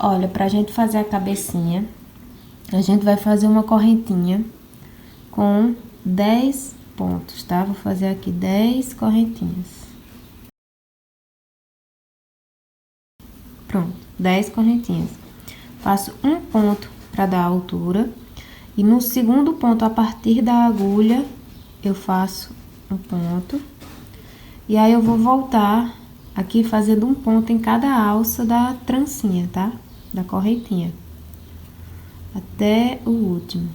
Olha, pra gente fazer a cabecinha, a gente vai fazer uma correntinha com 10 pontos, tá? Vou fazer aqui 10 correntinhas. Pronto, 10 correntinhas. Faço um ponto pra dar a altura. E no segundo ponto, a partir da agulha, eu faço um ponto. E aí, eu vou voltar aqui fazendo um ponto em cada alça da trancinha, tá? Da correntinha. Até o último.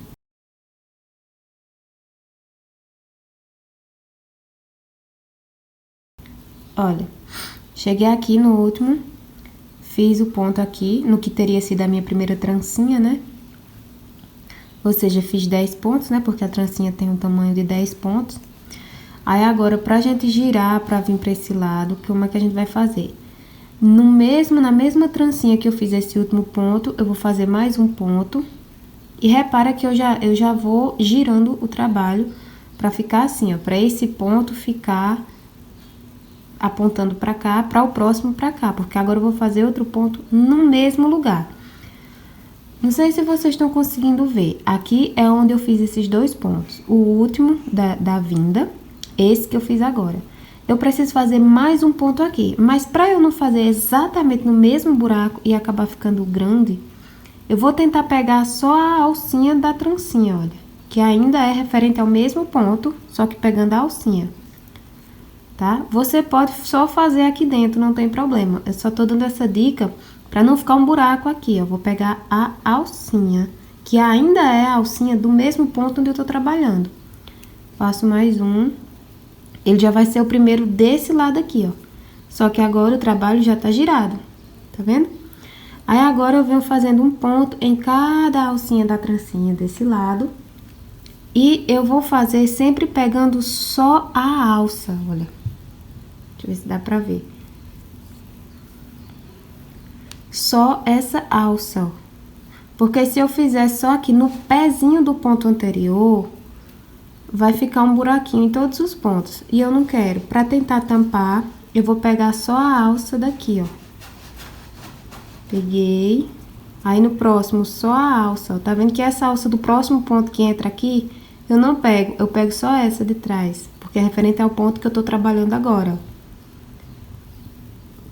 Olha, cheguei aqui no último, fiz o ponto aqui, no que teria sido a minha primeira trancinha, né? Ou seja, fiz 10 pontos, né? Porque a trancinha tem um tamanho de 10 pontos. Aí, agora, pra gente girar, pra vir pra esse lado, como é que a gente vai fazer? Na mesma trancinha que eu fiz esse último ponto, eu vou fazer mais um ponto. E repara que eu já vou girando o trabalho pra ficar assim, ó. Pra esse ponto ficar apontando pra cá, pra o próximo pra cá. Porque agora eu vou fazer outro ponto no mesmo lugar. Não sei se vocês estão conseguindo ver. Aqui é onde eu fiz esses dois pontos. O último da vinda, esse que eu fiz agora. Eu preciso fazer mais um ponto aqui. Mas pra eu não fazer exatamente no mesmo buraco e acabar ficando grande, eu vou tentar pegar só a alcinha da trancinha, olha. Que ainda é referente ao mesmo ponto, só que pegando a alcinha. Tá? Você pode só fazer aqui dentro, não tem problema. Eu só tô dando essa dica pra não ficar um buraco aqui, ó. Vou pegar a alcinha, que ainda é a alcinha do mesmo ponto onde eu tô trabalhando. Faço mais um. Ele já vai ser o primeiro desse lado aqui, ó. Só que agora o trabalho já tá girado, tá vendo? Aí, agora eu venho fazendo um ponto em cada alcinha da trancinha desse lado. E eu vou fazer sempre pegando só a alça, olha. Deixa eu ver se dá pra ver. Só essa alça, ó. Porque se eu fizer só aqui no pezinho do ponto anterior, vai ficar um buraquinho em todos os pontos. E eu não quero. Pra tentar tampar, eu vou pegar só a alça daqui, ó. Peguei. Aí, no próximo, só a alça, ó. Tá vendo que essa alça do próximo ponto que entra aqui, eu não pego. Eu pego só essa de trás. Porque é referente ao ponto que eu tô trabalhando agora, ó.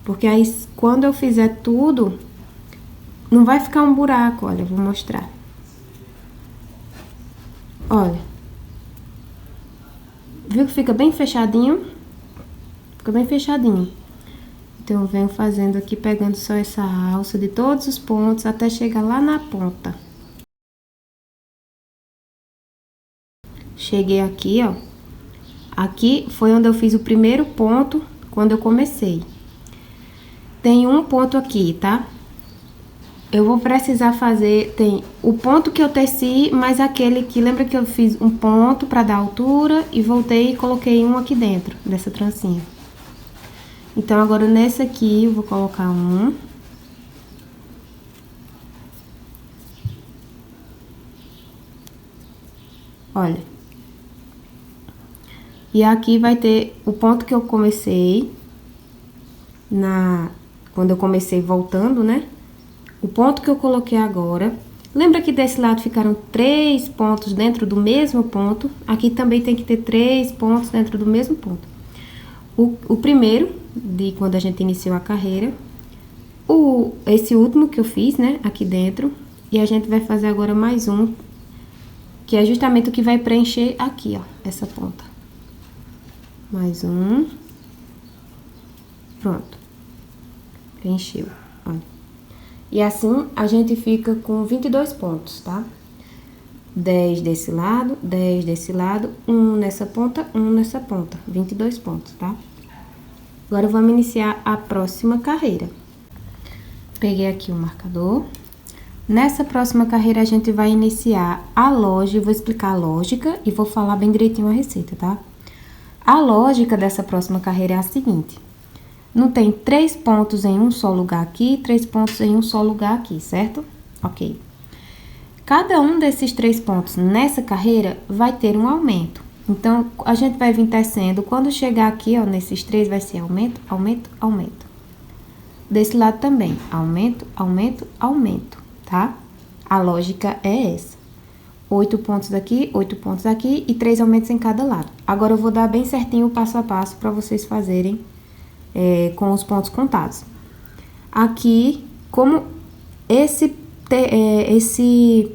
Porque aí, quando eu fizer tudo, não vai ficar um buraco, olha, eu vou mostrar. Olha. Viu que fica bem fechadinho? Fica bem fechadinho. Então, eu venho fazendo aqui, pegando só essa alça de todos os pontos, até chegar lá na ponta. Cheguei aqui, ó. Aqui foi onde eu fiz o primeiro ponto, quando eu comecei. Tem um ponto aqui, tá? Eu vou precisar fazer, tem o ponto que eu teci, mais aquele que, lembra que eu fiz um ponto pra dar altura e voltei e coloquei um aqui dentro dessa trancinha. Então, agora nesse aqui, eu vou colocar um. Olha. E aqui vai ter o ponto que eu comecei, quando eu comecei voltando, né? O ponto que eu coloquei agora. Lembra que desse lado ficaram 3 pontos dentro do mesmo ponto? Aqui também tem que ter 3 pontos dentro do mesmo ponto. O primeiro, de quando a gente iniciou a carreira. Esse último que eu fiz, né? Aqui dentro. E a gente vai fazer agora mais um, que é justamente o que vai preencher aqui, ó, essa ponta. Mais um. Pronto. Preencheu, olha. E assim, a gente fica com 22 pontos, tá? 10 desse lado, 10 desse lado, 1 nessa ponta, 1 nessa ponta. 22 pontos, tá? Agora, vamos iniciar a próxima carreira. Peguei aqui o marcador. Nessa próxima carreira, a gente vai iniciar a lógica, vou explicar a lógica e vou falar bem direitinho a receita, tá? A lógica dessa próxima carreira é a seguinte: não tem 3 pontos em um só lugar aqui, 3 pontos em um só lugar aqui, certo? Ok. Cada um desses 3 pontos nessa carreira vai ter um aumento. Então, a gente vai vir tecendo, quando chegar aqui, ó, nesses 3 vai ser aumento, aumento, aumento. desse lado também. Aumento, aumento, aumento, tá? A lógica é essa. 8 pontos aqui, 8 pontos aqui e 3 aumentos em cada lado. Agora, eu vou dar bem certinho o passo a passo para vocês fazerem com os pontos contados. Aqui, como esse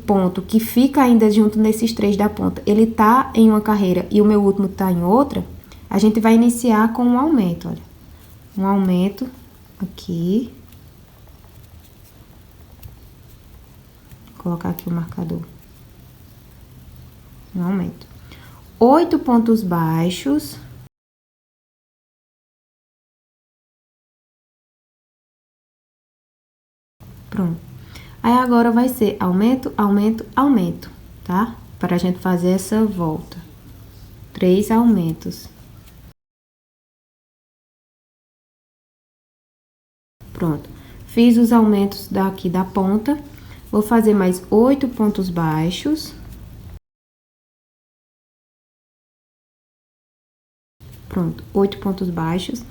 ponto que fica ainda junto nesses 3 da ponta, ele tá em uma carreira e o meu último tá em outra, a gente vai iniciar com um aumento, olha. Um aumento aqui. Vou colocar aqui o marcador. Um aumento. 8 pontos baixos. Pronto. Aí, agora vai ser aumento, aumento, aumento, tá? Para a gente fazer essa volta. 3 aumentos. Pronto. Fiz os aumentos daqui da ponta. Vou fazer mais 8 pontos baixos. Pronto, 8 pontos baixos.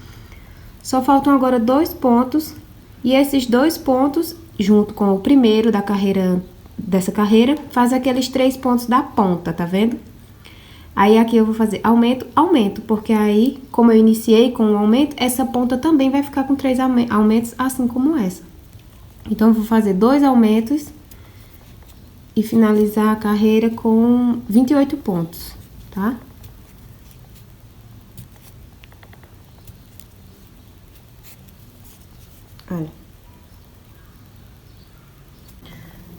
Só faltam agora 2 pontos. E esses 2 pontos, junto com o primeiro dessa carreira, faz aqueles 3 pontos da ponta, tá vendo? Aí, aqui eu vou fazer aumento, aumento, porque aí, como eu iniciei com um aumento, essa ponta também vai ficar com 3 aumentos, assim como essa. Então, eu vou fazer 2 aumentos e finalizar a carreira com 28 pontos, tá?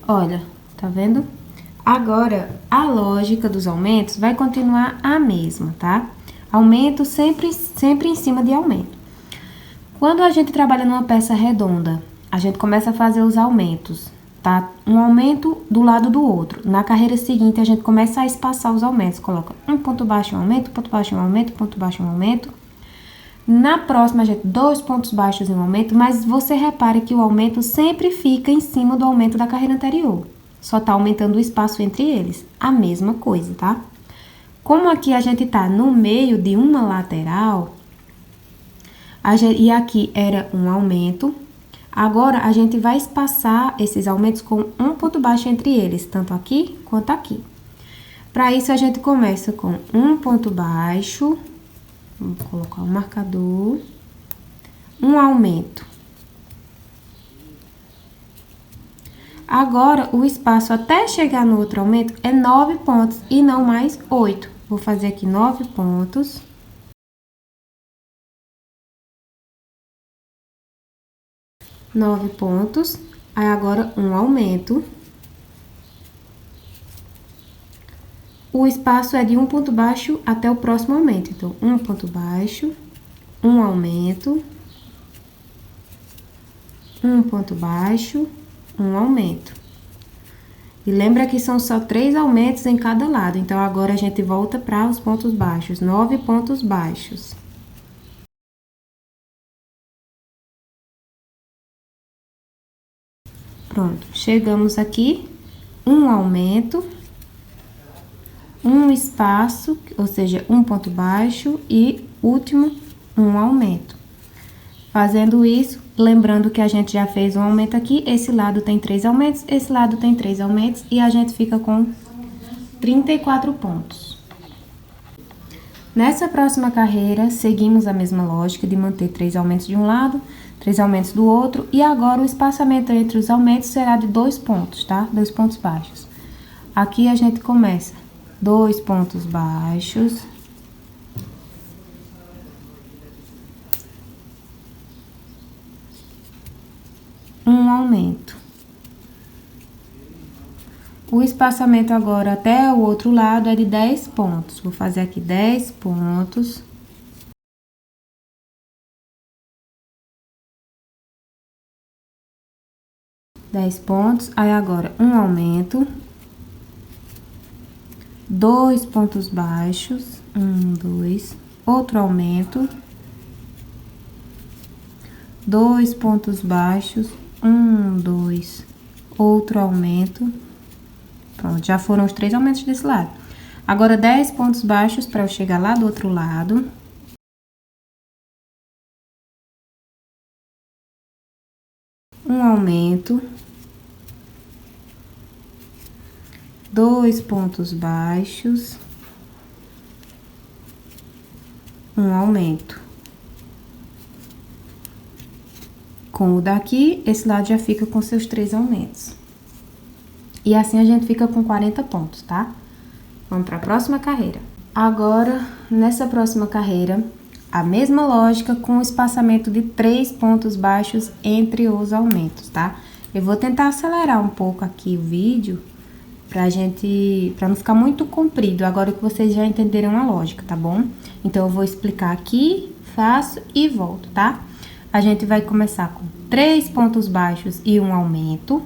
Olha, tá vendo? Agora, a lógica dos aumentos vai continuar a mesma, tá? Aumento sempre em cima de aumento. Quando a gente trabalha numa peça redonda, a gente começa a fazer os aumentos, tá? Um aumento do lado do outro. Na carreira seguinte, a gente começa a espaçar os aumentos. Coloca um ponto baixo, um aumento, ponto baixo, um aumento, ponto baixo, um aumento. Na próxima, a gente, 2 pontos baixos em um aumento, mas você repare que o aumento sempre fica em cima do aumento da carreira anterior. Só tá aumentando o espaço entre eles. A mesma coisa, tá? Como aqui a gente tá no meio de uma lateral, e aqui era um aumento, agora a gente vai espaçar esses aumentos com um ponto baixo entre eles, tanto aqui quanto aqui. Para isso, a gente começa com um ponto baixo. Vou colocar o marcador. Um aumento. Agora, o espaço até chegar no outro aumento é 9 pontos e não mais 8. Vou fazer aqui 9 pontos. Nove pontos. Aí, agora, um aumento. O espaço é de um ponto baixo até o próximo aumento. Então, um ponto baixo, um aumento, um ponto baixo, um aumento. E lembra que são só 3 aumentos em cada lado. Então, agora a gente volta para os pontos baixos. 9 pontos baixos. Pronto, chegamos aqui. Um aumento. Um espaço, ou seja, um ponto baixo e último, um aumento. Fazendo isso, lembrando que a gente já fez um aumento aqui, esse lado tem 3 aumentos, esse lado tem 3 aumentos e a gente fica com 34 pontos. Nessa próxima carreira, seguimos a mesma lógica de manter 3 aumentos de um lado, 3 aumentos do outro, e agora o espaçamento entre os aumentos será de 2 pontos, tá? 2 pontos baixos. Aqui a gente começa 2 pontos baixos. Um aumento. O espaçamento agora até o outro lado é de 10 pontos. Vou fazer aqui 10 pontos. Aí agora um aumento. 2 pontos baixos, 1, 2, outro aumento, 2 pontos baixos, 1, 2, outro aumento. Pronto, já foram os 3 aumentos desse lado. Agora, 10 pontos baixos para eu chegar lá do outro lado. um aumento, 2 pontos baixos, um aumento. Com o daqui, esse lado já fica com seus 3 aumentos. E assim a gente fica com 40 pontos, tá? Vamos para a próxima carreira. Agora, nessa próxima carreira, a mesma lógica com o espaçamento de 3 pontos baixos entre os aumentos, tá? Eu vou tentar acelerar um pouco aqui o vídeo pra não ficar muito comprido, agora que vocês já entenderam a lógica, tá bom? Então, eu vou explicar aqui, faço e volto, tá? A gente vai começar com 3 pontos baixos e um aumento.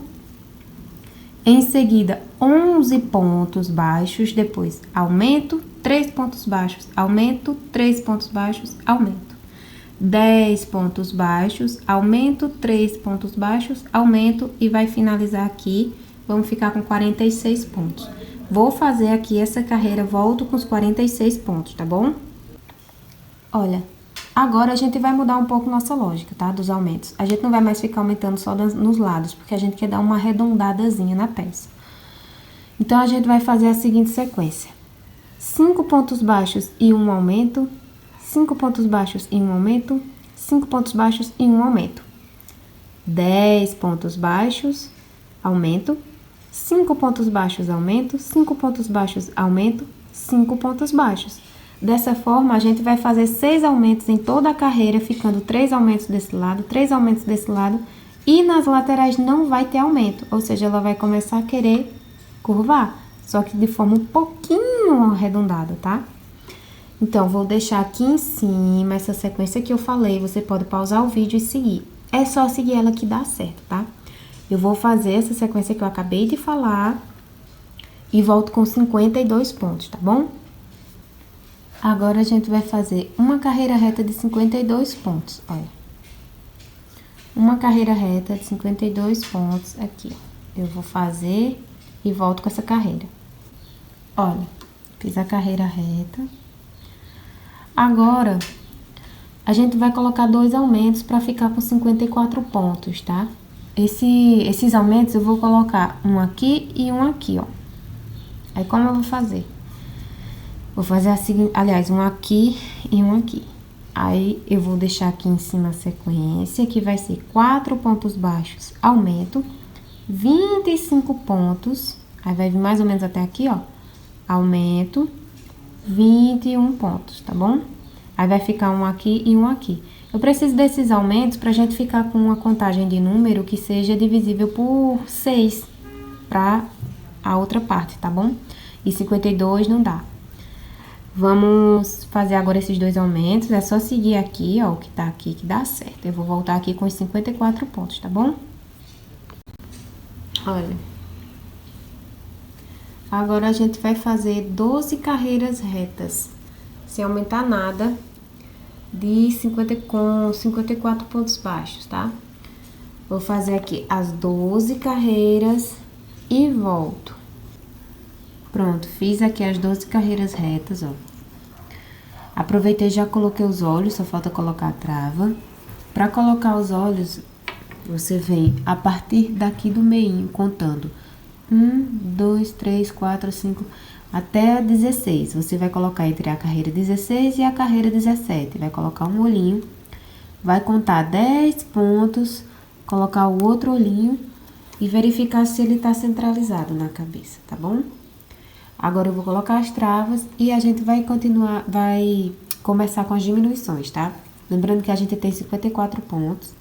Em seguida, 11 pontos baixos, depois aumento, 3 pontos baixos, aumento, 3 pontos baixos, aumento. 10 pontos baixos, aumento, 3 pontos baixos, aumento e vai finalizar aqui. Vamos ficar com 46 pontos. Vou fazer aqui essa carreira, volto com os 46 pontos, tá bom? Olha, agora a gente vai mudar um pouco nossa lógica, tá? Dos aumentos. A gente não vai mais ficar aumentando só nos lados, porque a gente quer dar uma arredondadazinha na peça. Então, a gente vai fazer a seguinte sequência. 5 pontos baixos e um aumento, 5 pontos baixos e um aumento, 5 pontos baixos e um aumento. 10 pontos baixos, aumento, 5 pontos baixos, aumento, 5 pontos baixos, aumento, 5 pontos baixos. Dessa forma, a gente vai fazer 6 aumentos em toda a carreira, ficando 3 aumentos desse lado, 3 aumentos desse lado, e nas laterais não vai ter aumento, ou seja, ela vai começar a querer curvar, só que de forma um pouquinho arredondada, tá? Então, vou deixar aqui em cima essa sequência que eu falei, você pode pausar o vídeo e seguir. É só seguir ela que dá certo, tá? Eu vou fazer essa sequência que eu acabei de falar e volto com 52 pontos, tá bom? Agora, a gente vai fazer uma carreira reta de 52 pontos, olha. Uma carreira reta de 52 pontos aqui, ó. Eu vou fazer e volto com essa carreira. Olha, fiz a carreira reta. Agora, a gente vai colocar 2 aumentos para ficar com 54 pontos, tá? Esses aumentos eu vou colocar um aqui e um aqui, ó. Aí, como eu vou fazer? Vou fazer a seguinte, aliás, um aqui e um aqui. Aí, eu vou deixar aqui em cima a sequência, que vai ser 4 pontos baixos, aumento, 25 pontos, aí vai vir mais ou menos até aqui, ó, aumento, 21 pontos, tá bom? Aí, vai ficar um aqui e um aqui. Eu preciso desses aumentos pra gente ficar com uma contagem de número que seja divisível por 6 pra a outra parte, tá bom? E 52 não dá. Vamos fazer agora esses 2 aumentos, é só seguir aqui, ó, o que tá aqui que dá certo. Eu vou voltar aqui com os 54 pontos, tá bom? Olha. Agora, a gente vai fazer 12 carreiras retas, sem aumentar nada, com 54 pontos baixos, tá? Vou fazer aqui as 12 carreiras e volto. Pronto, fiz aqui as 12 carreiras retas, ó. Aproveitei e já coloquei os olhos, só falta colocar a trava. Pra colocar os olhos, você vem a partir daqui do meinho, contando 1, 2, 3, 4, 5, até 16. Você vai colocar entre a carreira 16 e a carreira 17. Vai colocar um olhinho, vai contar 10 pontos, colocar o outro olhinho e verificar se ele tá centralizado na cabeça, tá bom? Agora, eu vou colocar as travas e a gente vai começar com as diminuições, tá? Lembrando que a gente tem 54 pontos.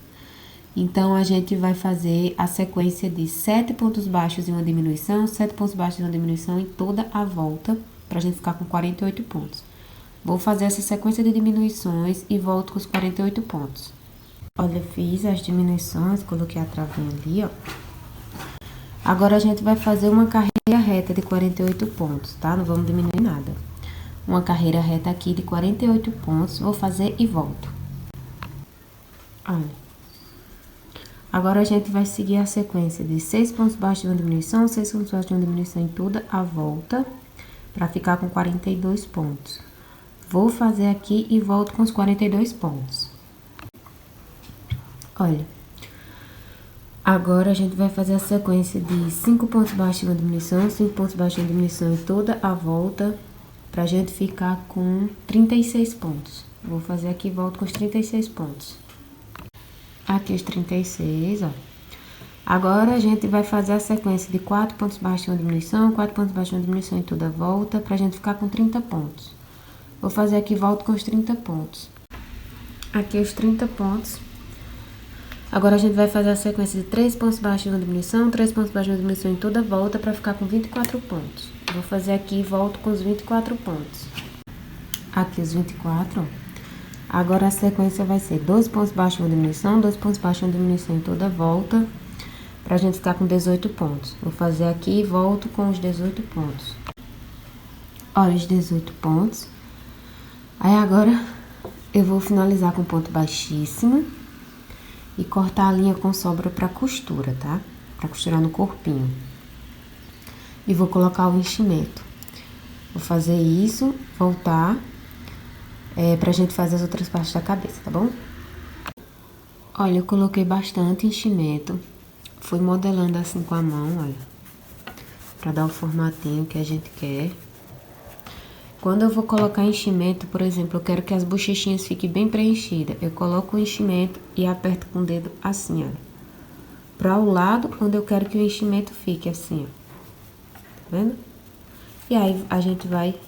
Então, a gente vai fazer a sequência de 7 pontos baixos e uma diminuição, 7 pontos baixos e uma diminuição em toda a volta, pra gente ficar com 48 pontos. Vou fazer essa sequência de diminuições e volto com os 48 pontos. Olha, fiz as diminuições, coloquei a travinha ali, ó. Agora, a gente vai fazer uma carreira reta de 48 pontos, tá? Não vamos diminuir nada. Uma carreira reta aqui de 48 pontos, vou fazer e volto. Olha. Agora, a gente vai seguir a sequência de 6 pontos baixos de uma diminuição, 6 pontos baixos de uma diminuição em toda a volta, pra ficar com 42 pontos. Vou fazer aqui e volto com os 42 pontos. Olha. Agora a gente vai fazer a sequência de 5 pontos baixos em uma diminuição, 5 pontos baixos em diminuição em toda a volta, pra gente ficar com 36 pontos. Vou fazer aqui e volto com os 36 pontos. Aqui os 36, ó. Agora a gente vai fazer a sequência de 4 pontos baixos em uma diminuição, 4 pontos baixos em uma diminuição em toda a volta, pra gente ficar com 30 pontos. Vou fazer aqui e volto com os 30 pontos. Aqui os 30 pontos. Agora a gente vai fazer a sequência de 3 pontos baixos na diminuição, 3 pontos baixos na diminuição em toda a volta para ficar com 24 pontos. Vou fazer aqui e volto com os 24 pontos. Aqui os 24. Agora a sequência vai ser 2 pontos baixos na diminuição, 2 pontos baixos na diminuição em toda a volta, pra gente ficar com 18 pontos. Vou fazer aqui e volto com os 18 pontos. Olha os 18 pontos. Aí agora eu vou finalizar com ponto baixíssimo e cortar a linha com sobra pra costura, tá? Pra costurar no corpinho. E vou colocar o enchimento. Vou fazer isso, voltar, pra gente fazer as outras partes da cabeça, tá bom? Olha, eu coloquei bastante enchimento. Fui modelando assim com a mão, olha. Pra dar o formatinho que a gente quer. Quando eu vou colocar enchimento, por exemplo, eu quero que as bochechinhas fiquem bem preenchidas. Eu coloco o enchimento e aperto com o dedo assim, ó. Para o lado onde eu quero que o enchimento fique, assim, ó. Tá vendo? E aí, a gente vai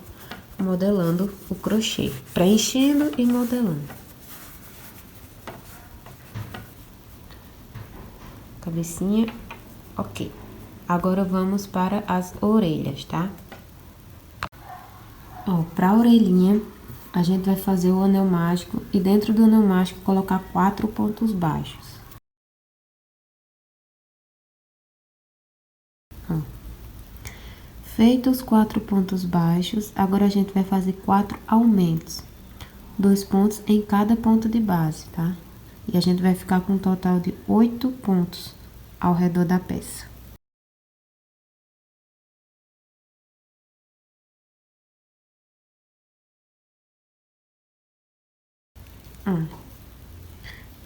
modelando o crochê. Preenchendo e modelando. Cabecinha, ok. Agora, vamos para as orelhas, tá? Ó, pra orelhinha, a gente vai fazer o anel mágico e dentro do anel mágico colocar 4 pontos baixos. Ó. Feitos os 4 pontos baixos, agora a gente vai fazer 4 aumentos. 2 pontos em cada ponto de base, tá? E a gente vai ficar com um total de 8 pontos ao redor da peça.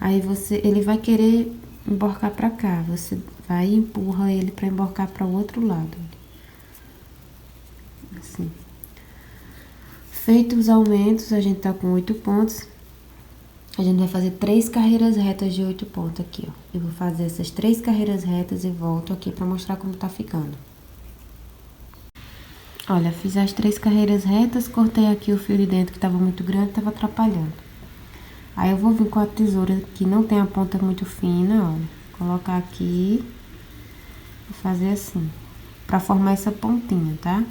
Aí ele vai querer emborcar pra cá, você vai e empurra ele pra emborcar para o outro lado. Assim. Feitos os aumentos, a gente tá com 8 pontos. A gente vai fazer 3 carreiras retas de 8 pontos aqui, ó. Eu vou fazer essas 3 carreiras retas e volto aqui pra mostrar como tá ficando. Olha, fiz as 3 carreiras retas, cortei aqui o fio de dentro que tava muito grande, tava atrapalhando. Aí eu vou vir com a tesoura que não tem a ponta muito fina, olha. Colocar aqui e fazer assim, pra formar essa pontinha, tá?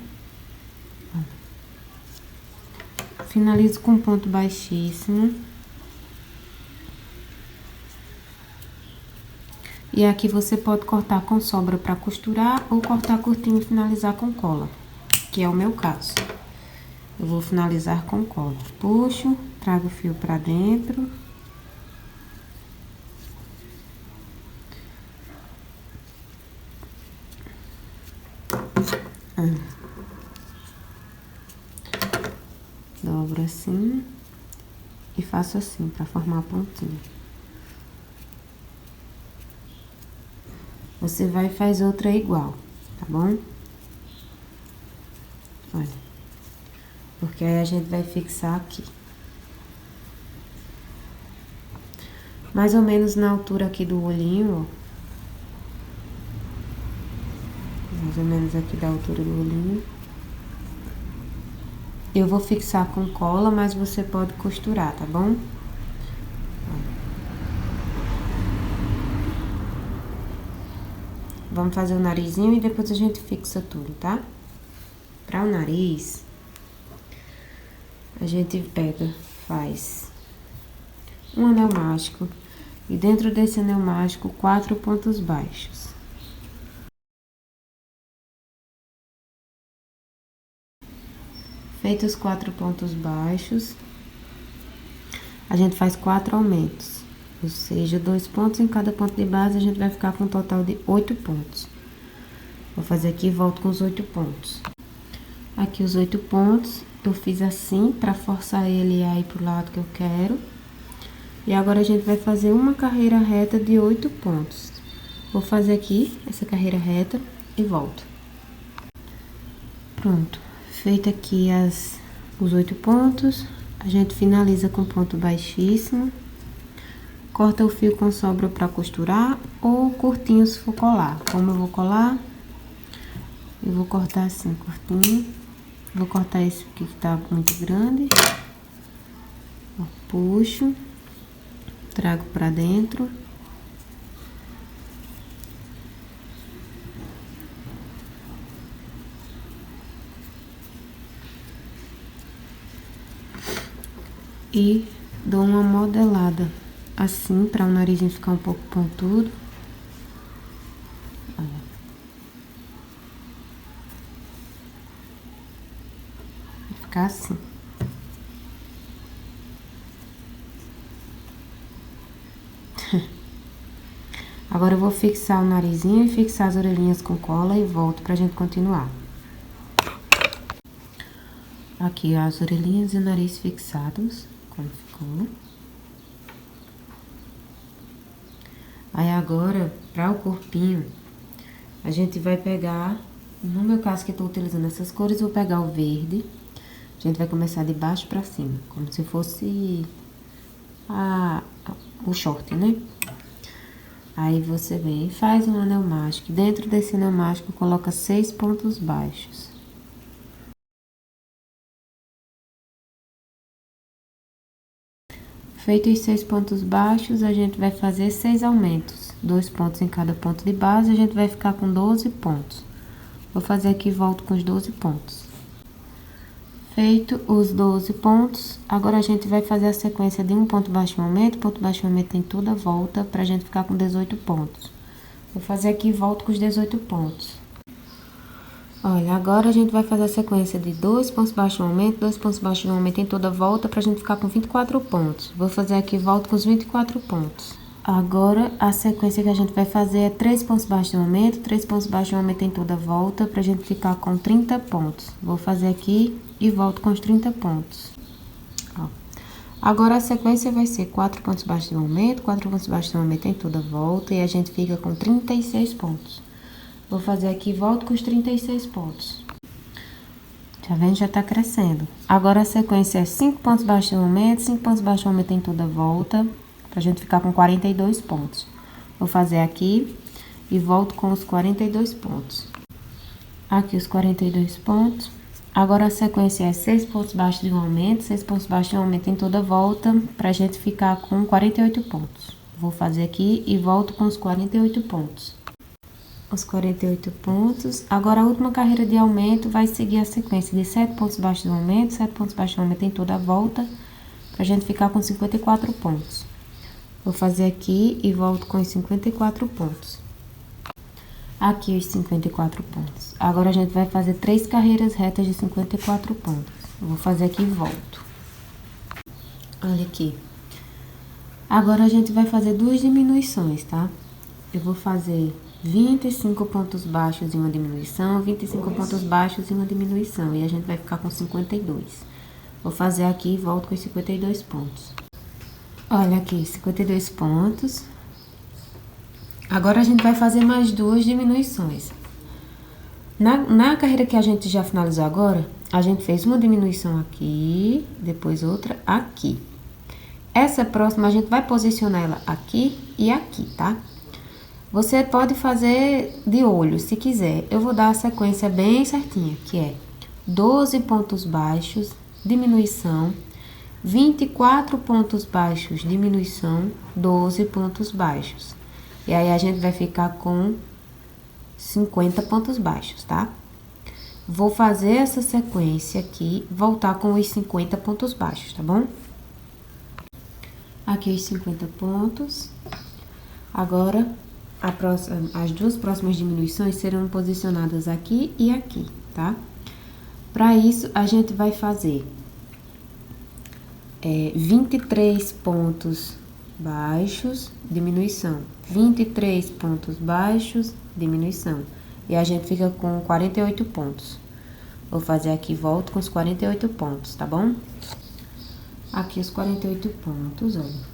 Finalizo com ponto baixíssimo. E aqui você pode cortar com sobra pra costurar ou cortar curtinho e finalizar com cola, que é o meu caso. Eu vou finalizar com cola. Puxo, trago o fio pra dentro. Dobro assim e faço assim pra formar a pontinha. Você vai e faz outra igual, tá bom? Olha. Porque aí a gente vai fixar aqui. Mais ou menos na altura aqui do olhinho, ó. Mais ou menos aqui da altura do olhinho. Eu vou fixar com cola, mas você pode costurar, tá bom? Vamos fazer o narizinho e depois a gente fixa tudo, tá? Para o nariz, a gente pega, faz um anel mágico e dentro desse anel mágico 4 pontos baixos. Feitos os 4 pontos baixos, a gente faz 4 aumentos, ou seja, 2 pontos em cada ponto de base, a gente vai ficar com um total de 8 pontos. Vou fazer aqui e volto com os 8 pontos. Aqui os 8 pontos, eu fiz assim, pra forçar ele a ir pro lado que eu quero. E agora a gente vai fazer uma carreira reta de 8 pontos. Vou fazer aqui essa carreira reta e volto. Pronto, feito aqui os 8 pontos, a gente finaliza com ponto baixíssimo. Corta o fio com sobra para costurar ou curtinho se for colar. Como eu vou colar, eu vou cortar assim, curtinho. Vou cortar esse aqui que tá muito grande. Ó, puxo, trago pra dentro. E dou uma modelada assim, para o narizinho ficar um pouco pontudo. Olha. Vai ficar assim. Agora eu vou fixar o narizinho e fixar as orelhinhas com cola e volto pra gente continuar. Aqui as orelhinhas e o nariz fixados, como ficou. Aí agora, para o corpinho, a gente vai pegar, no meu caso que eu tô utilizando essas cores, vou pegar o verde. A gente vai começar de baixo pra cima, como se fosse o short, né? Aí você vem e faz um anel mágico. Dentro desse anel mágico, coloca 6 pontos baixos. Feitos os 6 pontos baixos, a gente vai fazer 6 aumentos. 2 pontos em cada ponto de base, a gente vai ficar com 12 pontos. Vou fazer aqui e volto com os 12 pontos. Feito os 12 pontos, agora a gente vai fazer a sequência de um ponto baixo e um aumento em toda a volta, pra gente ficar com 18 pontos. Vou fazer aqui e volto com os 18 pontos. Olha, agora a gente vai fazer a sequência de 2 pontos baixos e um aumento, 2 pontos baixos e um aumento em toda a volta, pra gente ficar com 24 pontos. Vou fazer aqui e volto com os 24 pontos. Agora, a sequência que a gente vai fazer é 3 pontos baixos e um aumento, 3 pontos baixos e um aumento em toda a volta, pra gente ficar com 30 pontos. Vou fazer aqui e volto com os 30 pontos. Ó. Agora, a sequência vai ser 4 pontos baixos e um aumento, 4 pontos baixos e um aumento em toda a volta, e a gente fica com 36 pontos. Vou fazer aqui e volto com os 36 pontos. Tá vendo? Já tá crescendo. Agora, a sequência é 5 pontos baixos e um aumento, 5 pontos baixos e um aumento em toda a volta, pra gente ficar com 42 pontos. Vou fazer aqui e volto com os 42 pontos. Aqui os 42 pontos. Agora, a sequência é 6 pontos baixos de um aumento, 6 pontos baixos de um aumento em toda a volta, pra gente ficar com 48 pontos. Vou fazer aqui e volto com os 48 pontos. Os 48 pontos. Agora, a última carreira de aumento vai seguir a sequência de 7 pontos baixos de um aumento, 7 pontos baixos de um aumento em toda a volta, pra gente ficar com 54 pontos. Vou fazer aqui e volto com os 54 pontos. Aqui os 54 pontos. Agora, a gente vai fazer 3 carreiras retas de 54 pontos. Vou fazer aqui e volto. Olha aqui. Agora, a gente vai fazer 2 diminuições, tá? Eu vou fazer 25 pontos baixos e uma diminuição, 25 pontos baixos e uma diminuição. E a gente vai ficar com 52. Vou fazer aqui e volto com os 52 pontos. Olha aqui, 52 pontos. Agora, a gente vai fazer mais 2 diminuições. Na carreira que a gente já finalizou agora, a gente fez uma diminuição aqui, depois outra aqui. Essa próxima, a gente vai posicionar ela aqui e aqui, tá? Você pode fazer de olho, se quiser. Eu vou dar a sequência bem certinha, que é 12 pontos baixos, diminuição, 24 pontos baixos, diminuição, 12 pontos baixos. E aí, a gente vai ficar com 50 pontos baixos, tá? Vou fazer essa sequência aqui, voltar com os 50 pontos baixos, tá bom? Aqui os 50 pontos. Agora, as 2 próximas diminuições serão posicionadas aqui e aqui, tá? Para isso, a gente vai fazer 23 pontos baixos, diminuição. 23 pontos baixos, diminuição. E a gente fica com 48 pontos. Vou fazer aqui e volto com os 48 pontos, tá bom? Aqui os 48 pontos, olha.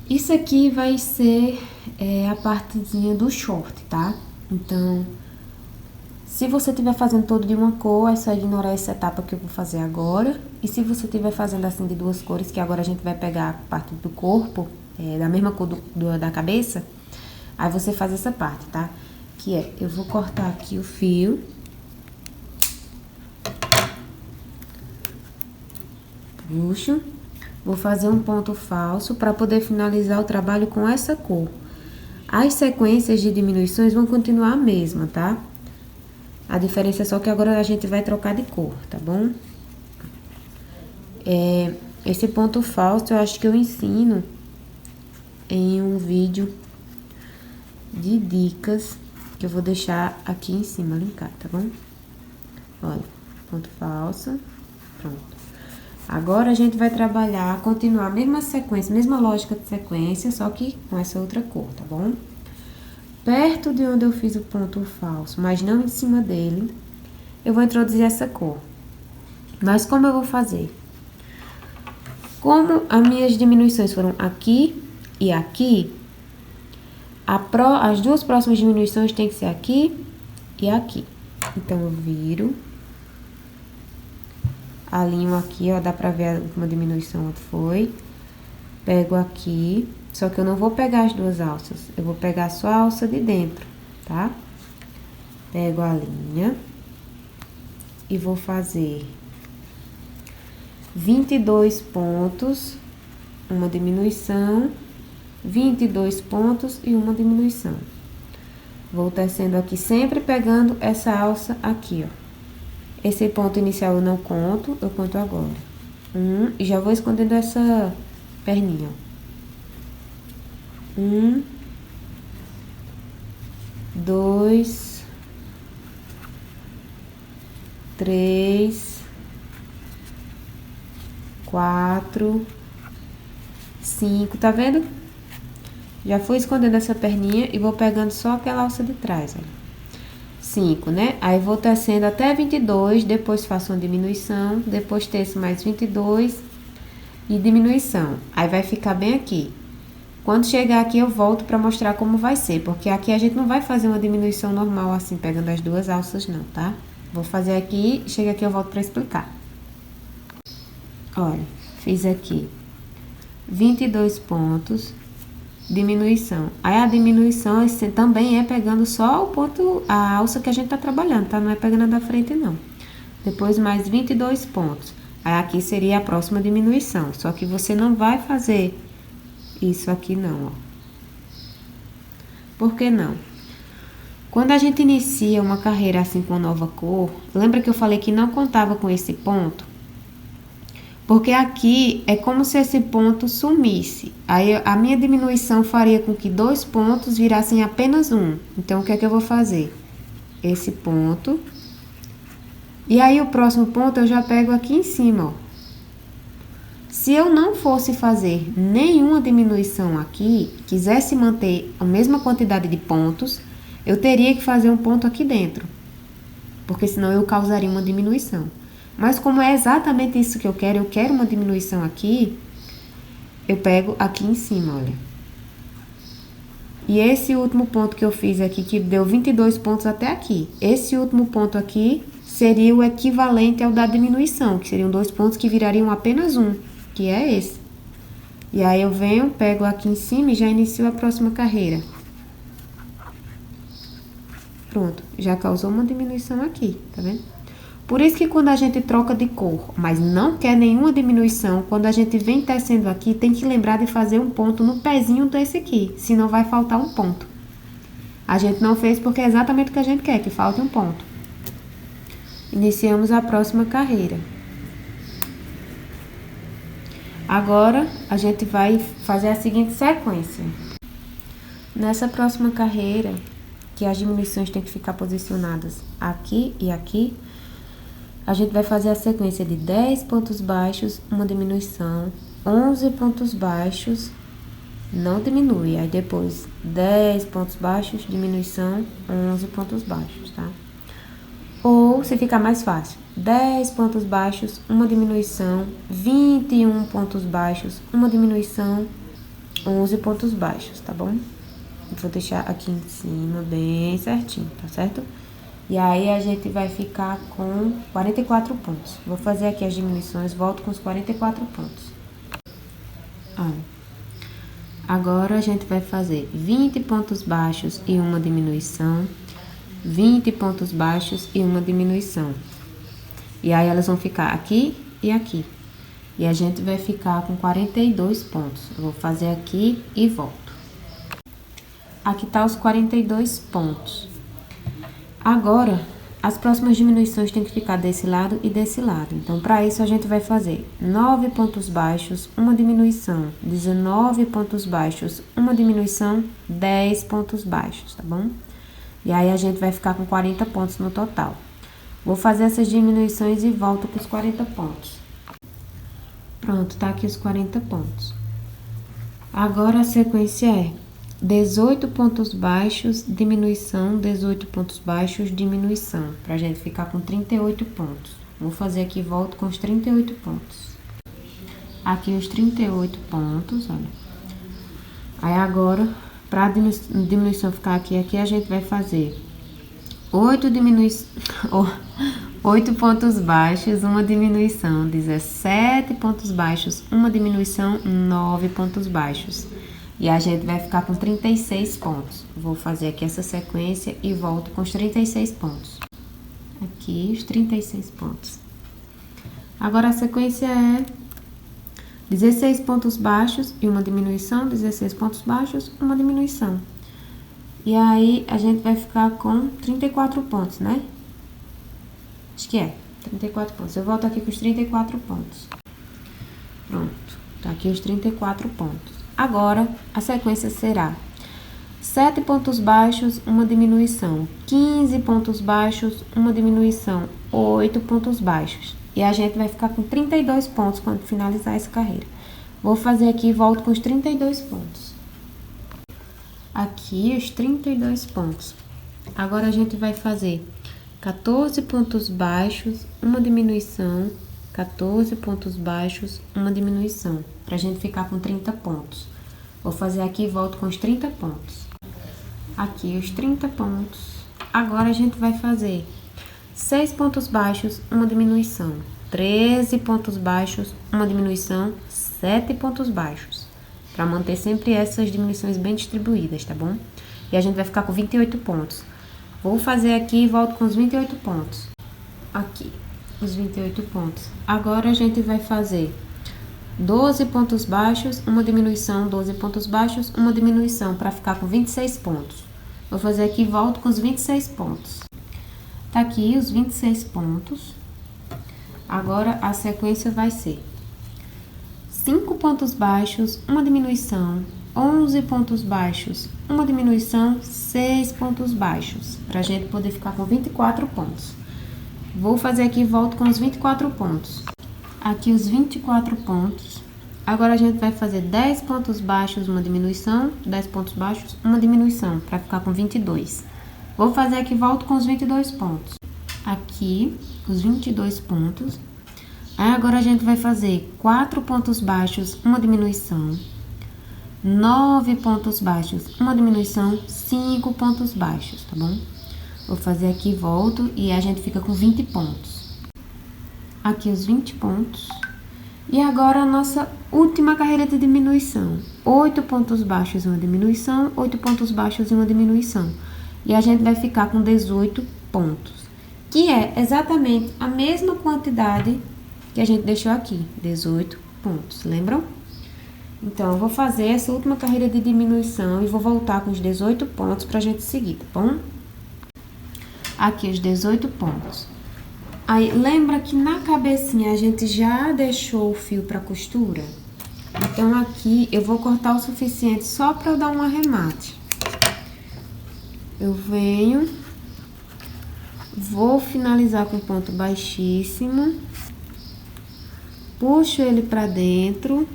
Isso aqui vai ser a partezinha do short, tá? Então, se você estiver fazendo todo de uma cor, é só ignorar essa etapa que eu vou fazer agora. E se você estiver fazendo assim de duas cores, que agora a gente vai pegar a parte do corpo, da mesma cor da cabeça, aí você faz essa parte, tá? Que é, eu vou cortar aqui o fio. Puxo. Vou fazer um ponto falso para poder finalizar o trabalho com essa cor. As sequências de diminuições vão continuar a mesma, tá? A diferença é só que agora a gente vai trocar de cor, tá bom? Esse ponto falso eu acho que eu ensino em um vídeo de dicas que eu vou deixar aqui em cima, linkar, tá bom? Olha, ponto falso, pronto. Agora a gente vai trabalhar, continuar a mesma sequência, mesma lógica de sequência, só que com essa outra cor, tá bom? Perto de onde eu fiz o ponto falso, mas não em cima dele, eu vou introduzir essa cor. Mas como eu vou fazer? Como as minhas diminuições foram aqui e aqui, as duas próximas diminuições tem que ser aqui e aqui. Então, eu viro, alinho aqui, ó, dá pra ver a última diminuição onde foi. Pego aqui, só que eu não vou pegar as duas alças, eu vou pegar só a alça de dentro, tá? Pego a linha e vou fazer 22 pontos, uma diminuição, 22 pontos e uma diminuição. Vou tecendo aqui, sempre pegando essa alça aqui, ó. Esse ponto inicial eu não conto, eu conto agora. E já vou escondendo essa perninha, ó. 2, 3, 4, 5, tá vendo? Já fui escondendo essa perninha e vou pegando só aquela alça de trás, olha. 5, né? Aí vou tecendo até 22, depois faço uma diminuição, depois teço mais 22 e diminuição. Aí vai ficar bem aqui. Quando chegar aqui eu volto pra mostrar como vai ser, porque aqui a gente não vai fazer uma diminuição normal assim, pegando as duas alças não, tá? Vou fazer aqui, chega aqui eu volto pra explicar. Olha, fiz aqui 22 pontos, diminuição. Aí a diminuição também é pegando só o ponto, a alça que a gente tá trabalhando, tá? Não é pegando a da frente, não. Depois mais 22 pontos. Aí aqui seria a próxima diminuição, só que você não vai fazer isso aqui não, ó. Por que não? Quando a gente inicia uma carreira assim com nova cor, lembra que eu falei que não contava com esse ponto? Porque aqui é como se esse ponto sumisse. Aí a minha diminuição faria com que 2 pontos virassem apenas um. Então, o que é que eu vou fazer? Esse ponto. E aí, o próximo ponto eu já pego aqui em cima, ó. Se eu não fosse fazer nenhuma diminuição aqui, quisesse manter a mesma quantidade de pontos, eu teria que fazer um ponto aqui dentro. Porque senão eu causaria uma diminuição. Mas como é exatamente isso que eu quero uma diminuição aqui, eu pego aqui em cima, olha. E esse último ponto que eu fiz aqui, que deu 22 pontos até aqui, esse último ponto aqui seria o equivalente ao da diminuição, que seriam 2 pontos que virariam apenas um, que é esse. E aí eu venho, pego aqui em cima e já inicio a próxima carreira. Pronto, já causou uma diminuição aqui, tá vendo? Por isso que quando a gente troca de cor, mas não quer nenhuma diminuição, quando a gente vem tecendo aqui, tem que lembrar de fazer um ponto no pezinho desse aqui, senão vai faltar um ponto. A gente não fez porque é exatamente o que a gente quer, que falte um ponto. Iniciamos a próxima carreira. Agora, a gente vai fazer a seguinte sequência. Nessa próxima carreira, que as diminuições têm que ficar posicionadas aqui e aqui, a gente vai fazer a sequência de 10 pontos baixos, uma diminuição, 11 pontos baixos, não diminui, aí depois 10 pontos baixos, diminuição, 11 pontos baixos, tá? Ou, se ficar mais fácil, 10 pontos baixos, uma diminuição, 21 pontos baixos, uma diminuição, 11 pontos baixos, tá bom? Vou deixar aqui em cima bem certinho, tá certo? E aí, a gente vai ficar com 44 pontos. Vou fazer aqui as diminuições, volto com os 44 pontos. Olha. Agora, a gente vai fazer 20 pontos baixos e uma diminuição, 20 pontos baixos e uma diminuição. E aí, elas vão ficar aqui e aqui. E a gente vai ficar com 42 pontos. Eu vou fazer aqui e volto. Aqui tá os 42 pontos. Agora, as próximas diminuições tem que ficar desse lado e desse lado. Então, para isso, a gente vai fazer 9 pontos baixos, uma diminuição, 19 pontos baixos, uma diminuição, 10 pontos baixos, tá bom? E aí, a gente vai ficar com 40 pontos no total. Vou fazer essas diminuições e volto com os 40 pontos. Pronto, tá aqui os 40 pontos. Agora, a sequência é 18 pontos baixos, diminuição, 18 pontos baixos, diminuição, pra gente ficar com 38 pontos. Vou fazer aqui e volto com os 38 pontos. Aqui os 38 pontos, olha. Aí agora, pra diminuição ficar aqui, a gente vai fazer 8 pontos baixos, uma diminuição, 17 pontos baixos, uma diminuição, 9 pontos baixos. E a gente vai ficar com 36 pontos. Vou fazer aqui essa sequência e volto com os 36 pontos. Aqui os 36 pontos. Agora a sequência é 16 pontos baixos e uma diminuição, 16 pontos baixos, uma diminuição. E aí a gente vai ficar com 34 pontos, né? Acho que é, 34 pontos. Eu volto aqui com os 34 pontos. Pronto, tá aqui os 34 pontos. Agora, a sequência será 7 pontos baixos, uma diminuição, 15 pontos baixos, uma diminuição, 8 pontos baixos. E a gente vai ficar com 32 pontos quando finalizar essa carreira. Vou fazer aqui e volto com os 32 pontos. Aqui os 32 pontos. Agora, a gente vai fazer 14 pontos baixos, uma diminuição, 14 pontos baixos, uma diminuição, pra gente ficar com 30 pontos. Vou fazer aqui e volto com os 30 pontos. Aqui os 30 pontos. Agora, a gente vai fazer 6 pontos baixos, uma diminuição, 13 pontos baixos, uma diminuição, 7 pontos baixos. Pra manter sempre essas diminuições bem distribuídas, tá bom? E a gente vai ficar com 28 pontos. Vou fazer aqui e volto com os 28 pontos. Aqui, os 28 pontos. Agora, a gente vai fazer 12 pontos baixos, uma diminuição, 12 pontos baixos, uma diminuição, para ficar com 26 pontos. Vou fazer aqui e volto com os 26 pontos. Tá aqui os 26 pontos. Agora, a sequência vai ser 5 pontos baixos, uma diminuição, 11 pontos baixos, uma diminuição, 6 pontos baixos, pra gente poder ficar com 24 pontos. Vou fazer aqui e volto com os 24 pontos. Aqui os 24 pontos. Agora, a gente vai fazer 10 pontos baixos, uma diminuição, 10 pontos baixos, uma diminuição, pra ficar com 22. Vou fazer aqui e volto com os 22 pontos. Aqui, os 22 pontos. Aí, agora, a gente vai fazer 4 pontos baixos, uma diminuição, 9 pontos baixos, uma diminuição, 5 pontos baixos, tá bom? Vou fazer aqui e volto e a gente fica com 20 pontos. Aqui os 20 pontos. E agora a nossa última carreira de diminuição. 8 pontos baixos e uma diminuição, 8 pontos baixos e uma diminuição. E a gente vai ficar com 18 pontos, que é exatamente a mesma quantidade que a gente deixou aqui, 18 pontos, lembram? Então, eu vou fazer essa última carreira de diminuição e vou voltar com os 18 pontos pra gente seguir, tá bom? Aqui os 18 pontos. Aí, lembra que na cabecinha a gente já deixou o fio pra costura? Então, aqui eu vou cortar o suficiente só pra eu dar um arremate. Eu venho, vou finalizar com ponto baixíssimo, puxo ele pra dentro.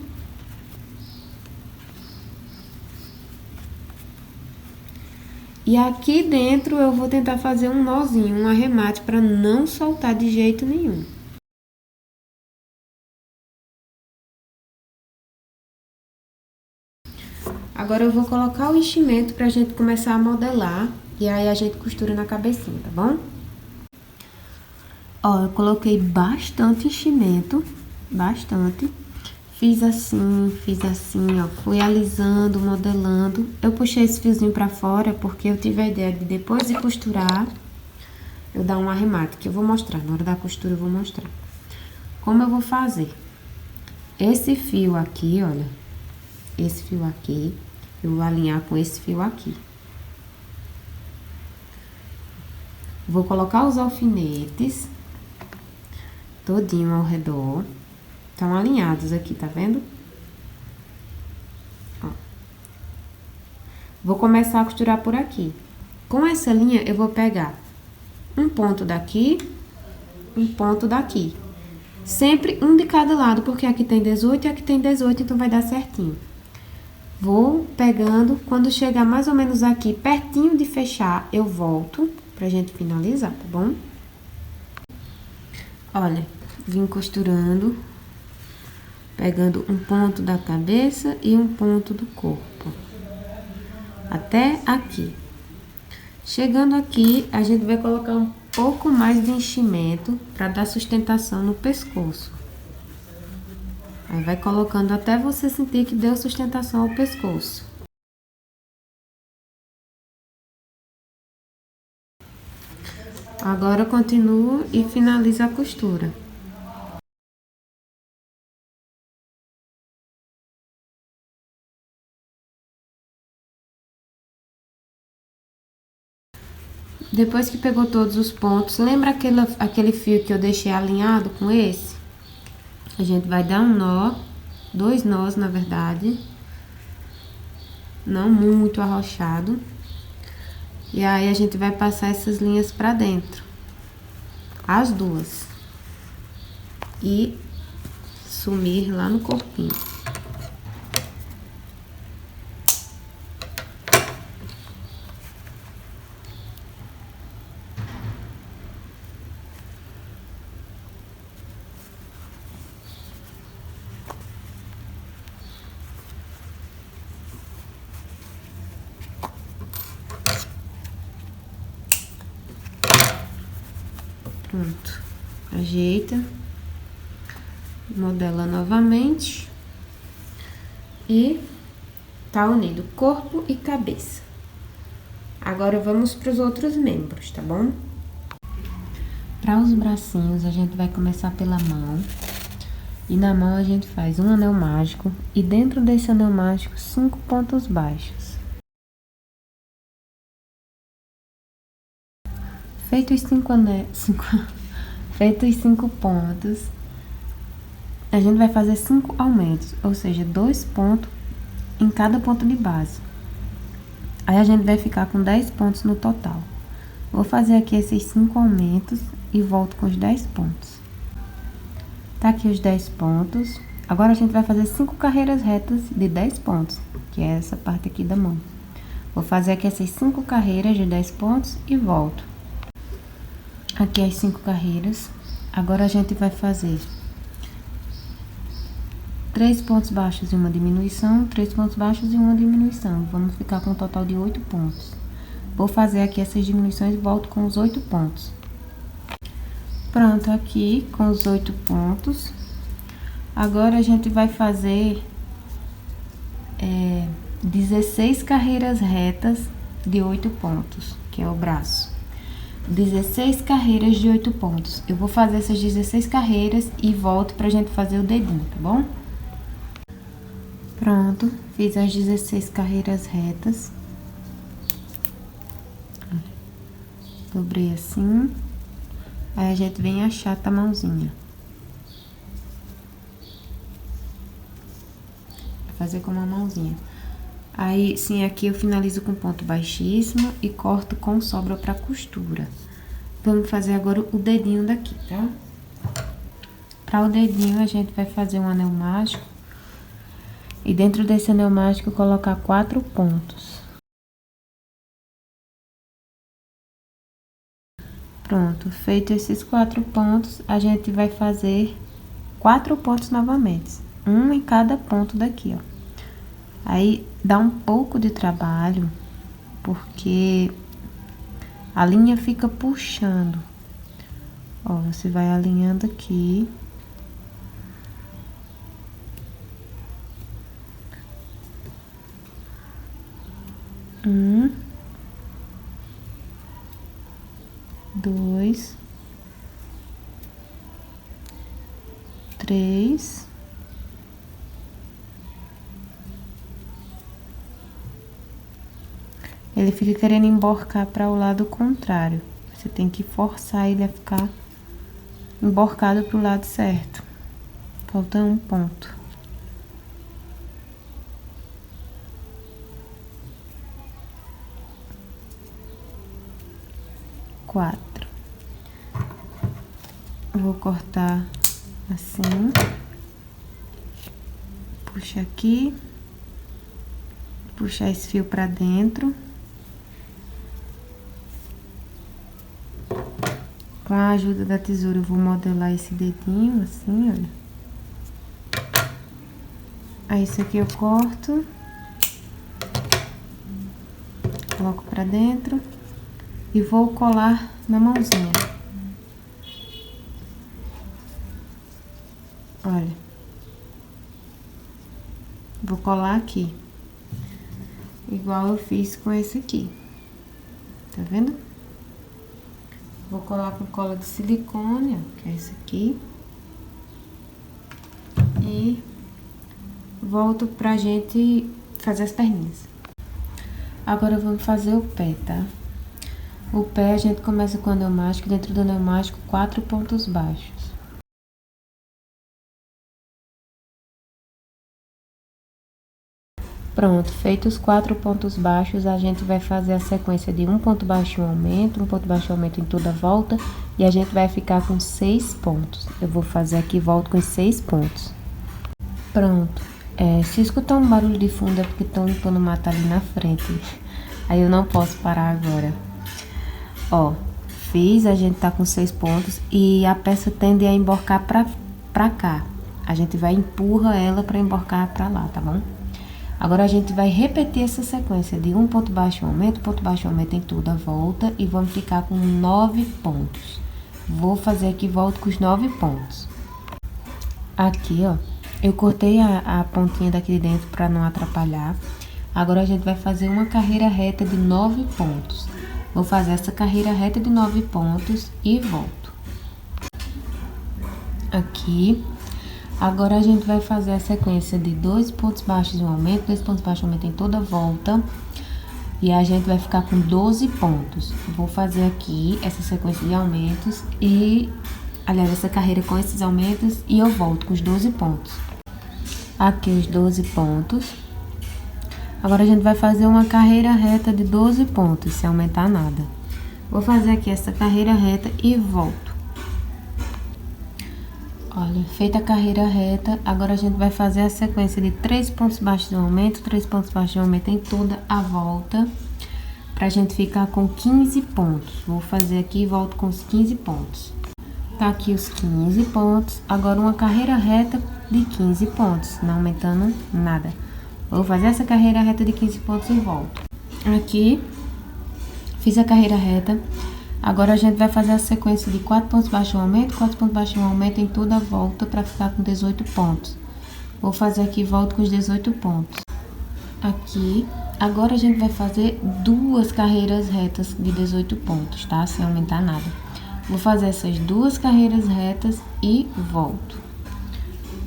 E aqui dentro eu vou tentar fazer um nozinho, um arremate, para não soltar de jeito nenhum. Agora eu vou colocar o enchimento pra gente começar a modelar. E aí a gente costura na cabecinha, tá bom? Ó, eu coloquei bastante enchimento, bastante. Fiz assim, ó, fui alisando, modelando. Eu puxei esse fiozinho pra fora porque eu tive a ideia de depois de costurar, eu dar um arremate, que eu vou mostrar, na hora da costura eu vou mostrar. Como eu vou fazer? Esse fio aqui, olha, esse fio aqui, eu vou alinhar com esse fio aqui. Vou colocar os alfinetes todinho ao redor. Estão alinhados aqui, tá vendo? Ó. Vou começar a costurar por aqui. Com essa linha, eu vou pegar um ponto daqui, um ponto daqui. Sempre um de cada lado, porque aqui tem 18 e aqui tem 18, então vai dar certinho. Vou pegando, quando chegar mais ou menos aqui, pertinho de fechar, eu volto pra gente finalizar, tá bom? Olha, vim costurando, pegando um ponto da cabeça e um ponto do corpo. Até aqui. Chegando aqui, a gente vai colocar um pouco mais de enchimento para dar sustentação no pescoço. Aí vai colocando até você sentir que deu sustentação ao pescoço. Agora eu continuo e finalizo a costura. Depois que pegou todos os pontos, lembra aquele fio que eu deixei alinhado com esse? A gente vai dar um nó, 2 nós na verdade, não muito arrochado. E aí a gente vai passar essas linhas pra dentro, as duas, e sumir lá no corpinho. Pronto, ajeita, modela novamente e tá unido corpo e cabeça. Agora vamos para os outros membros, tá bom? Para os bracinhos, a gente vai começar pela mão. E na mão a gente faz um anel mágico e dentro desse anel mágico 5 pontos baixos. Feitos feitos 5 pontos, a gente vai fazer 5 aumentos, ou seja, 2 pontos em cada ponto de base. Aí a gente vai ficar com 10 pontos no total. Vou fazer aqui esses 5 aumentos e volto com os 10 pontos. Tá aqui os 10 pontos. Agora a gente vai fazer 5 carreiras retas de 10 pontos, que é essa parte aqui da mão. Vou fazer aqui essas 5 carreiras de 10 pontos e volto. Aqui as 5 carreiras. Agora a gente vai fazer 3 pontos baixos e uma diminuição, 3 pontos baixos e uma diminuição. Vamos ficar com um total de 8 pontos. Vou fazer aqui essas diminuições e volto com os 8 pontos. Pronto, aqui com os 8 pontos. Agora a gente vai fazer 16 carreiras retas de 8 pontos, que é o braço. 16 carreiras de 8 pontos. Eu vou fazer essas 16 carreiras e volto pra gente fazer o dedinho, tá bom? Pronto, fiz as 16 carreiras retas. Dobrei assim. Aí a gente vem e achata a mãozinha. Vou fazer com uma mãozinha. Aí, sim, aqui eu finalizo com ponto baixíssimo e corto com sobra pra costura. Vamos fazer agora o dedinho daqui, tá? Pra o dedinho, a gente vai fazer um anel mágico. E dentro desse anel mágico, colocar 4 pontos. Pronto, feito esses 4 pontos, a gente vai fazer 4 pontos novamente. Um em cada ponto daqui, ó. Aí, Dá um pouco de trabalho, porque a linha fica puxando. Ó, você vai alinhando aqui. Um, dois, três, ele fica querendo emborcar para o lado contrário. Você tem que forçar ele a ficar emborcado para o lado certo. Falta um ponto. Quatro. Vou cortar assim. Puxa aqui. Puxar esse fio pra dentro. Com a ajuda da tesoura eu vou modelar esse dedinho assim, olha. Aí isso aqui eu corto. Coloco pra dentro. E vou colar na mãozinha. Olha. Vou colar aqui. Igual eu fiz com esse aqui. Tá vendo? Vou colar com cola de silicone, ó, que é esse aqui. E volto pra gente fazer as perninhas. Agora vamos fazer o pé, tá? O pé a gente começa com o pneumático, dentro do pneumático 4 pontos baixos. Pronto, feitos os 4 pontos baixos, a gente vai fazer a sequência de um ponto baixo e um aumento, um ponto baixo e um aumento em toda a volta, e a gente vai ficar com 6 pontos. Eu vou fazer aqui, volto com os 6 pontos. Pronto. Se escutar um barulho de fundo é porque estão limpando o mato ali na frente. Aí eu não posso parar agora. Ó, fiz, a gente tá com 6 pontos e a peça tende a emborcar pra cá. A gente vai empurra ela pra emborcar pra lá, tá bom? Agora a gente vai repetir essa sequência de um ponto baixo, um ponto baixo, um aumento em toda a volta e vamos ficar com 9 pontos. Vou fazer aqui, volto com os 9 pontos. Aqui, ó, eu cortei a pontinha daqui de dentro pra não atrapalhar. Agora a gente vai fazer uma carreira reta de 9 pontos. Vou fazer essa carreira reta de 9 pontos e volto. Aqui. Agora a gente vai fazer a sequência de 2 pontos baixos e um aumento, 2 pontos baixos e um aumento em toda a volta. E a gente vai ficar com 12 pontos. Vou fazer aqui essa sequência de aumentos e, aliás, essa carreira com esses aumentos e eu volto com os 12 pontos. Aqui os 12 pontos. Agora a gente vai fazer uma carreira reta de 12 pontos, sem aumentar nada. Vou fazer aqui essa carreira reta e volto. Olha, feita a carreira reta, agora a gente vai fazer a sequência de 3 pontos baixos de um aumento, 3 pontos baixos de um aumento em toda a volta, pra gente ficar com 15 pontos. Vou fazer aqui e volto com os 15 pontos. Tá aqui os 15 pontos, agora uma carreira reta de 15 pontos, não aumentando nada. Vou fazer essa carreira reta de 15 pontos e volto. Aqui, fiz a carreira reta. Agora a gente vai fazer a sequência de 4 pontos baixos um aumento, 4 pontos baixos um aumento em toda a volta para ficar com 18 pontos. Vou fazer aqui e volto com os 18 pontos. Aqui, agora a gente vai fazer 2 carreiras retas de 18 pontos, tá? Sem aumentar nada. Vou fazer essas 2 carreiras retas e volto.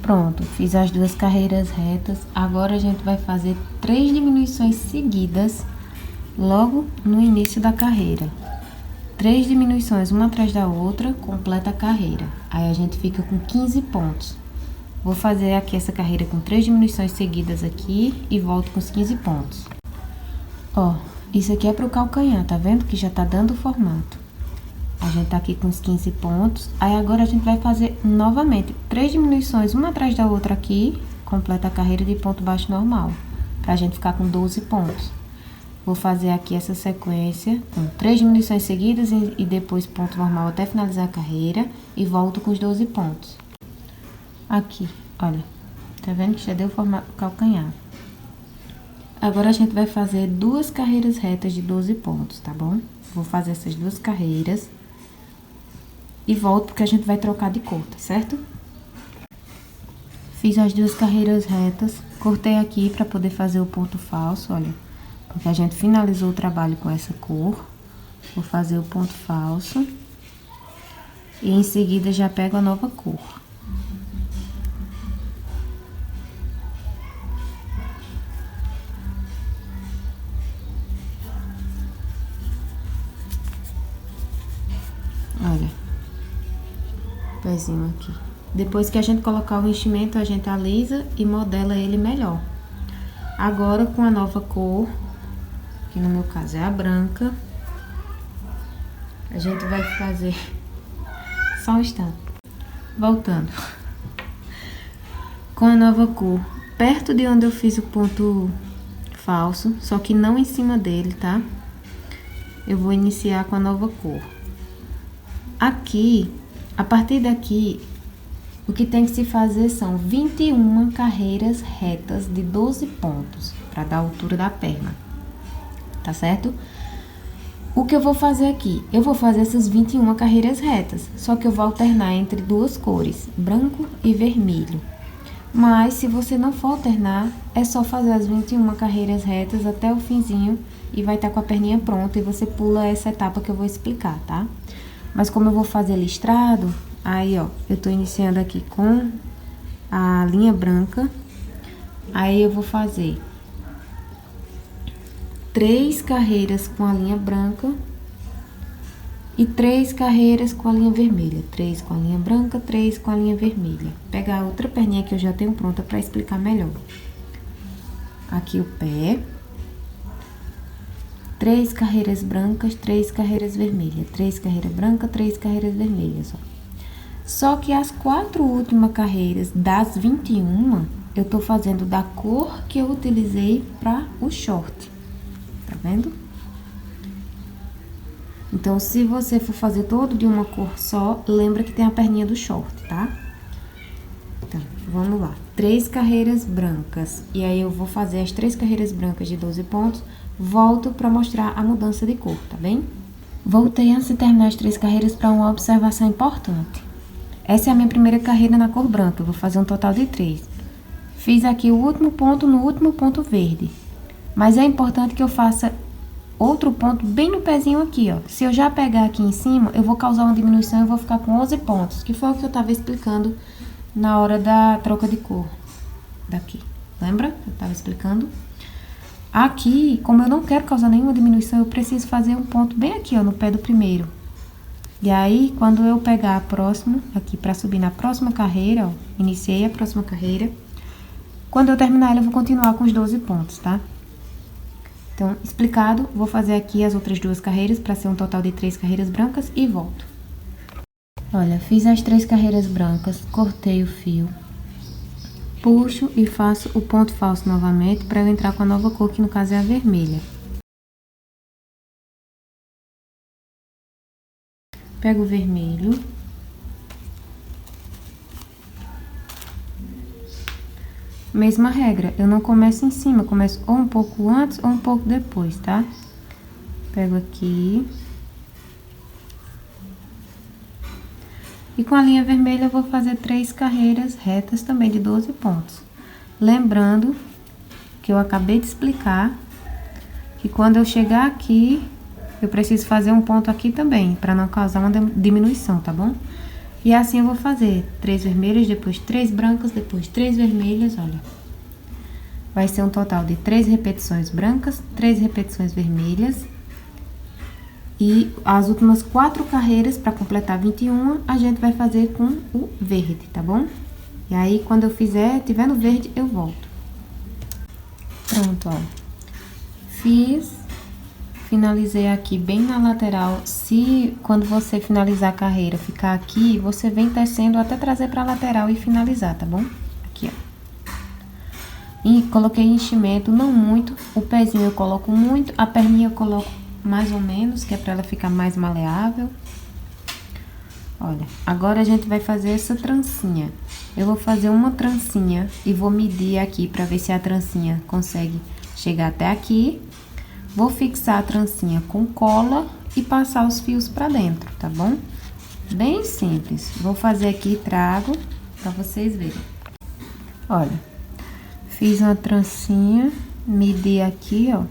Pronto, fiz as 2 carreiras retas. Agora a gente vai fazer 3 diminuições seguidas logo no início da carreira. 3 diminuições, uma atrás da outra, completa a carreira. Aí a gente fica com 15 pontos. Vou fazer aqui essa carreira com 3 diminuições seguidas aqui e volto com os 15 pontos. Ó, isso aqui é pro calcanhar, tá vendo? Que já tá dando o formato. A gente tá aqui com os 15 pontos. Aí agora a gente vai fazer novamente 3 diminuições, uma atrás da outra aqui, completa a carreira de ponto baixo normal, pra gente ficar com 12 pontos. Vou fazer aqui essa sequência com 3 diminuições seguidas e depois ponto normal até finalizar a carreira e volto com os 12 pontos. Aqui, olha, tá vendo que já deu o formato do calcanhar. Agora a gente vai fazer 2 carreiras retas de 12 pontos, tá bom? Vou fazer essas 2 carreiras e volto porque a gente vai trocar de cor, tá certo? Fiz as 2 carreiras retas, cortei aqui pra poder fazer o ponto falso, olha. Porque a gente finalizou o trabalho com essa cor. Vou fazer o ponto falso. E em seguida já pego a nova cor. Olha. Pezinho aqui. Depois que a gente colocar o enchimento, a gente alisa e modela ele melhor. Agora, com a nova cor, que no meu caso é a branca, a gente vai fazer... Só um instante. Voltando. Com a nova cor, perto de onde eu fiz o ponto falso, só que não em cima dele, tá? Eu vou iniciar com a nova cor. Aqui, a partir daqui, o que tem que se fazer são 21 carreiras retas de 12 pontos, para dar a altura da perna, tá certo? O que eu vou fazer aqui? Eu vou fazer essas 21 carreiras retas, só que eu vou alternar entre 2 cores, branco e vermelho. Mas, se você não for alternar, é só fazer as 21 carreiras retas até o finzinho e vai estar com a perninha pronta e você pula essa etapa que eu vou explicar, tá? Mas como eu vou fazer listrado, aí, ó, eu tô iniciando aqui com a linha branca, aí eu vou fazer 3 carreiras com a linha branca e 3 carreiras com a linha vermelha. 3 com a linha branca, 3 com a linha vermelha. Pegar a outra perninha que eu já tenho pronta para explicar melhor. Aqui o pé. 3 carreiras brancas, 3 carreiras vermelhas. 3 carreiras brancas, 3 carreiras vermelhas, ó. Só que as 4 últimas carreiras das 21, eu tô fazendo da cor que eu utilizei para o short. Tá vendo? Então, se você for fazer todo de uma cor só, lembra que tem a perninha do short, tá? Então, vamos lá. 3 carreiras brancas. E aí, eu vou fazer as 3 carreiras brancas de 12 pontos. Volto pra mostrar a mudança de cor, tá bem? Voltei antes de terminar as 3 carreiras para uma observação importante. Essa é a minha primeira carreira na cor branca. Eu vou fazer um total de 3. Fiz aqui o último ponto no último ponto verde. Mas é importante que eu faça outro ponto bem no pezinho aqui, ó. Se eu já pegar aqui em cima, eu vou causar uma diminuição e eu vou ficar com 11 pontos. Que foi o que eu tava explicando na hora da troca de cor. Daqui. Lembra? Eu tava explicando. Aqui, como eu não quero causar nenhuma diminuição, eu preciso fazer um ponto bem aqui, ó, no pé do primeiro. E aí, quando eu pegar a próxima, aqui pra subir na próxima carreira, ó. Iniciei a próxima carreira. Quando eu terminar ela, eu vou continuar com os 12 pontos, tá? Então, explicado, vou fazer aqui as outras 2 carreiras para ser um total de 3 carreiras brancas e volto. Olha, fiz as 3 carreiras brancas, cortei o fio, puxo e faço o ponto falso novamente para eu entrar com a nova cor, que no caso é a vermelha. Pego o vermelho. Mesma regra, eu não começo em cima, começo ou um pouco antes ou um pouco depois, tá? Pego aqui. E com a linha vermelha eu vou fazer 3 carreiras retas também de 12 pontos. Lembrando que eu acabei de explicar que quando eu chegar aqui, eu preciso fazer um ponto aqui também, para não causar uma diminuição, tá bom? E assim eu vou fazer 3 vermelhas, depois 3 brancas, depois 3 vermelhas, olha. Vai ser um total de 3 repetições brancas, 3 repetições vermelhas. E as últimas 4 carreiras, para completar 21, a gente vai fazer com o verde, tá bom? E aí, quando eu tiver no verde, eu volto. Pronto, ó. Finalizei aqui bem na lateral. Se quando você finalizar a carreira ficar aqui, você vem tecendo até trazer pra lateral e finalizar, tá bom? Aqui, ó. E coloquei enchimento, não muito. O pezinho eu coloco muito, a perninha eu coloco mais ou menos, que é pra ela ficar mais maleável. Olha, agora a gente vai fazer essa trancinha. Eu vou fazer uma trancinha e vou medir aqui pra ver se a trancinha consegue chegar até aqui. Vou fixar a trancinha com cola e passar os fios pra dentro, tá bom? Bem simples. Vou fazer aqui e trago pra vocês verem. Olha, fiz uma trancinha, medi aqui, ó.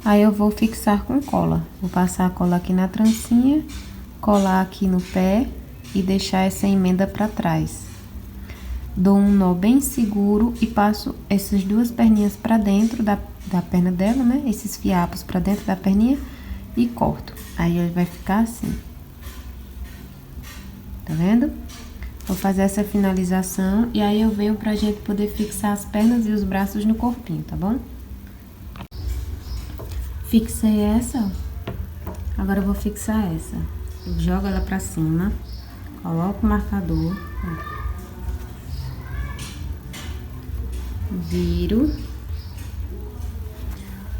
Aí eu vou fixar com cola. Vou passar a cola aqui na trancinha, colar aqui no pé e deixar essa emenda pra trás. Dou um nó bem seguro e passo essas duas perninhas pra dentro da perna dela, né? Esses fiapos pra dentro da perninha e corto. Aí ele vai ficar assim. Tá vendo? Vou fazer essa finalização e aí eu venho pra gente poder fixar as pernas e os braços no corpinho, tá bom? Fixei essa, ó. Agora eu vou fixar essa. Eu jogo ela pra cima, coloco o marcador, ó. Viro.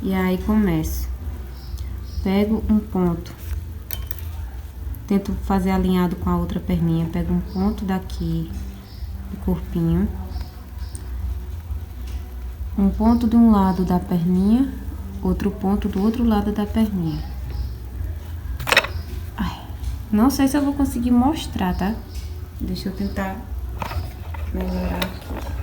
E aí começo. Pego um ponto. Tento fazer alinhado com a outra perninha. Pego um ponto daqui do corpinho. Um ponto de um lado da perninha, outro ponto do outro lado da perninha. Ai, não sei se eu vou conseguir mostrar, tá? Deixa eu tentar melhorar aqui.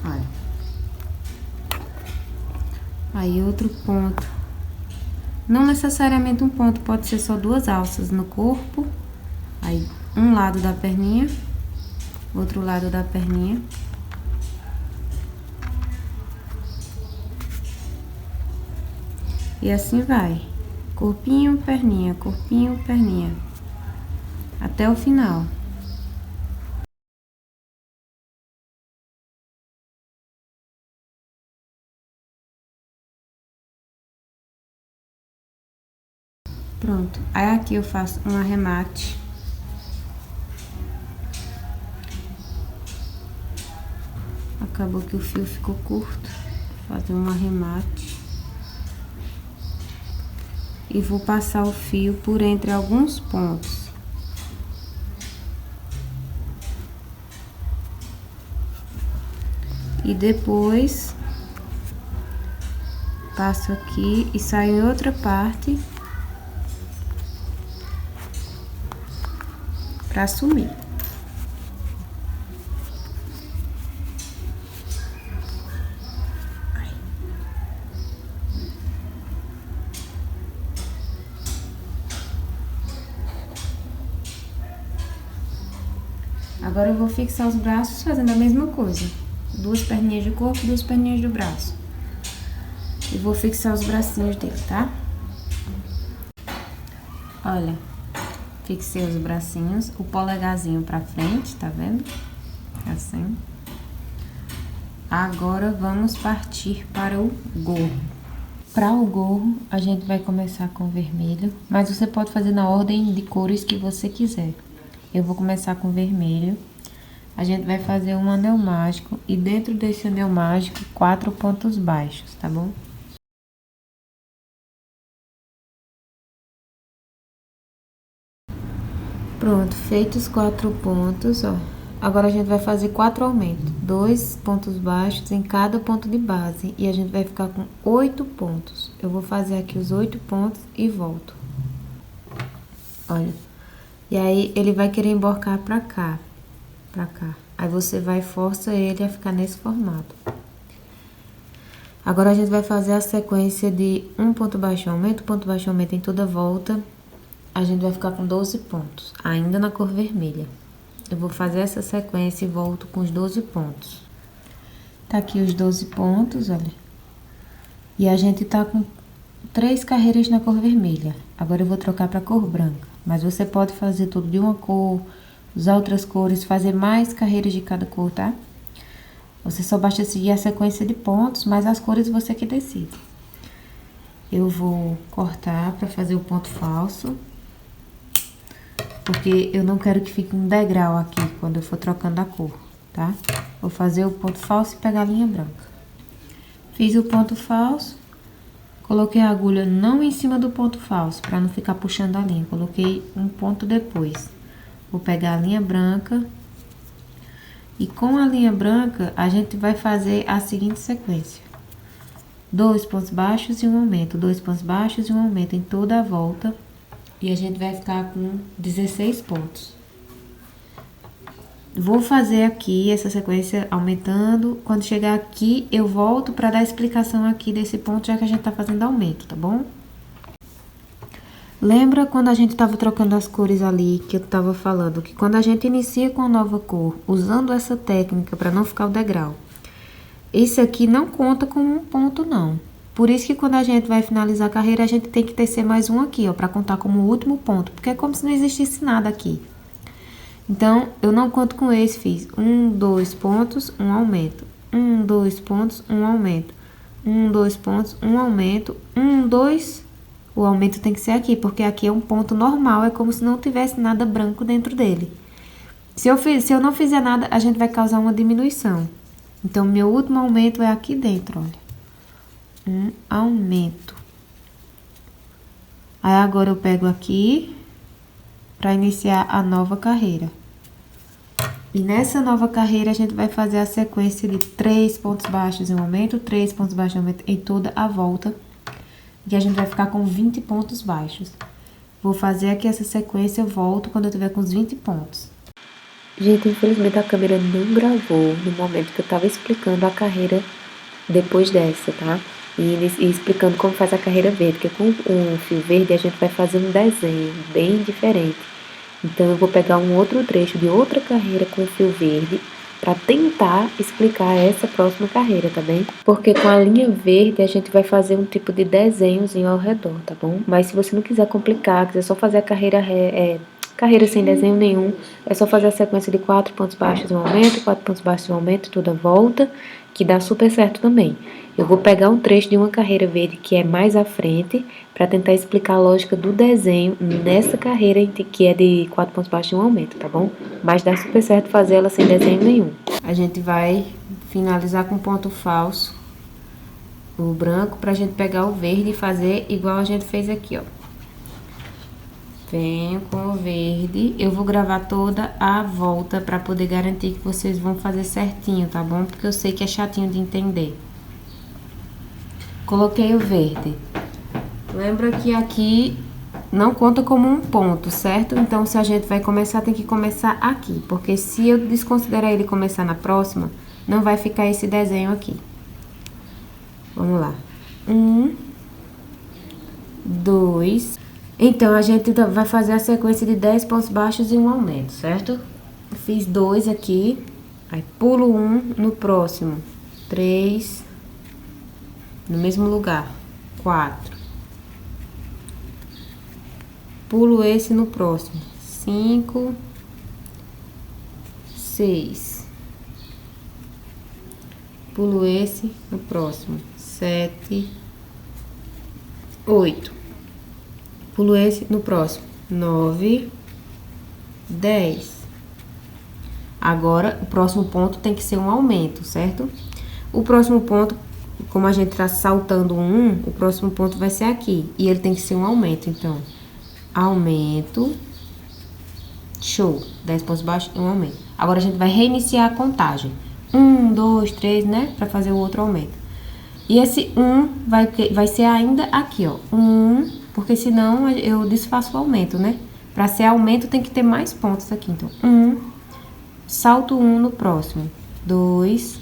Olha. Aí outro ponto. Não necessariamente um ponto, pode ser só duas alças no corpo. Aí um lado da perninha, outro lado da perninha. E assim vai. Corpinho, perninha, corpinho, perninha. Até o final. Pronto. Aí aqui eu faço um arremate. Acabou que o fio ficou curto. Vou fazer um arremate. E vou passar o fio por entre alguns pontos. E depois passo aqui e saio em outra parte pra sumir. Agora eu vou fixar os braços fazendo a mesma coisa. Duas perninhas de corpo, duas perninhas do braço. E vou fixar os bracinhos dele, tá? Olha, fixei os bracinhos, o polegarzinho pra frente, tá vendo? Assim. Agora vamos partir para o gorro. Para o gorro, a gente vai começar com vermelho, mas você pode fazer na ordem de cores que você quiser. Eu vou começar com vermelho. A gente vai fazer um anel mágico e dentro desse anel mágico, 4 pontos baixos, tá bom? Pronto, feitos 4 pontos, ó. Agora a gente vai fazer 4 aumentos, 2 pontos baixos em cada ponto de base e a gente vai ficar com 8 pontos. Eu vou fazer aqui os 8 pontos e volto. Olha. E aí ele vai querer emborcar pra cá, pra cá. Aí você vai e força ele a ficar nesse formato. Agora a gente vai fazer a sequência de um ponto baixo aumento em toda volta. A gente vai ficar com 12 pontos, ainda na cor vermelha. Eu vou fazer essa sequência e volto com os 12 pontos. Tá aqui os 12 pontos, olha. E a gente tá com 3 carreiras na cor vermelha. Agora eu vou trocar pra cor branca. Mas você pode fazer tudo de uma cor, usar outras cores, fazer mais carreiras de cada cor, tá? Você só basta seguir a sequência de pontos, mas as cores você que decide. Eu vou cortar pra fazer o ponto falso. Porque eu não quero que fique um degrau aqui quando eu for trocando a cor, tá? Vou fazer o ponto falso e pegar a linha branca. Fiz o ponto falso, Coloquei a agulha não em cima do ponto falso, para não ficar puxando a linha. Coloquei um ponto depois. Vou pegar a linha branca. E com a linha branca, a gente vai fazer a seguinte sequência. 2 pontos baixos e um aumento. 2 pontos baixos e um aumento em toda a volta. E a gente vai ficar com 16 pontos. Vou fazer aqui essa sequência aumentando. Quando chegar aqui, eu volto para dar explicação aqui desse ponto, já que a gente tá fazendo aumento, tá bom? Lembra quando a gente tava trocando as cores ali, que eu tava falando que quando a gente inicia com a nova cor, usando essa técnica para não ficar o degrau, esse aqui não conta como um ponto, não. Por isso que quando a gente vai finalizar a carreira, a gente tem que tecer mais um aqui, ó, para contar como o último ponto, porque é como se não existisse nada aqui. Então, eu não conto com esse, fiz 1, 2 pontos, um aumento. 1, 2 pontos, um aumento. 1, 2 pontos, um aumento. 1, 2, o aumento tem que ser aqui, porque aqui é um ponto normal, é como se não tivesse nada branco dentro dele. Se eu não fizer nada, a gente vai causar uma diminuição. Então, meu último aumento é aqui dentro, olha. Um aumento. Aí, agora eu pego aqui para iniciar a nova carreira. E nessa nova carreira, a gente vai fazer a sequência de 3 pontos baixos em um aumento, 3 pontos baixos em um aumento em toda a volta. E a gente vai ficar com 20 pontos baixos. Vou fazer aqui essa sequência, eu volto quando eu tiver com os 20 pontos. Gente, infelizmente a câmera não gravou no momento que eu tava explicando a carreira depois dessa, tá? E explicando como faz a carreira verde, porque com o fio verde a gente vai fazer um desenho bem diferente. Então, eu vou pegar um outro trecho de outra carreira com fio verde para tentar explicar essa próxima carreira, tá bem? Porque com a linha verde a gente vai fazer um tipo de desenhozinho ao redor, tá bom? Mas se você não quiser complicar, quiser só fazer a carreira sem desenho nenhum, é só fazer a sequência de 4 pontos baixos e um aumento, 4 pontos baixos e um aumento, toda a volta, que dá super certo também. Eu vou pegar um trecho de uma carreira verde que é mais à frente, para tentar explicar a lógica do desenho nessa carreira que é de 4 pontos baixos e um aumento, tá bom? Mas dá super certo fazer ela sem desenho nenhum. A gente vai finalizar com ponto falso, o branco, pra gente pegar o verde e fazer igual a gente fez aqui, ó. Venho com o verde, eu vou gravar toda a volta pra poder garantir que vocês vão fazer certinho, tá bom? Porque eu sei que é chatinho de entender. Coloquei o verde. Lembra que aqui não conta como um ponto, certo? Então, se a gente vai começar, tem que começar aqui. Porque se eu desconsiderar ele começar na próxima, não vai ficar esse desenho aqui. Vamos lá. 1, 2. Então, a gente vai fazer a sequência de 10 pontos baixos e um aumento, certo? Fiz 2 aqui. Aí, pulo 1 no próximo. 3. No mesmo lugar. 4. Pulo esse no próximo. 5. 6. Pulo esse no próximo. 7. 8. Pulo esse no próximo. 9. 10. Agora, o próximo ponto tem que ser um aumento, certo? O próximo ponto, como a gente tá saltando um, o próximo ponto vai ser aqui. E ele tem que ser um aumento, então. Aumento. Show. 10 pontos baixos e um aumento. Agora, a gente vai reiniciar a contagem. 1, 2, 3, né? Pra fazer o outro aumento. E esse 1 vai ser ainda aqui, ó. 1, porque senão eu desfaço o aumento, né? Pra ser aumento tem que ter mais pontos aqui. Então, 1, salto 1 no próximo. 2,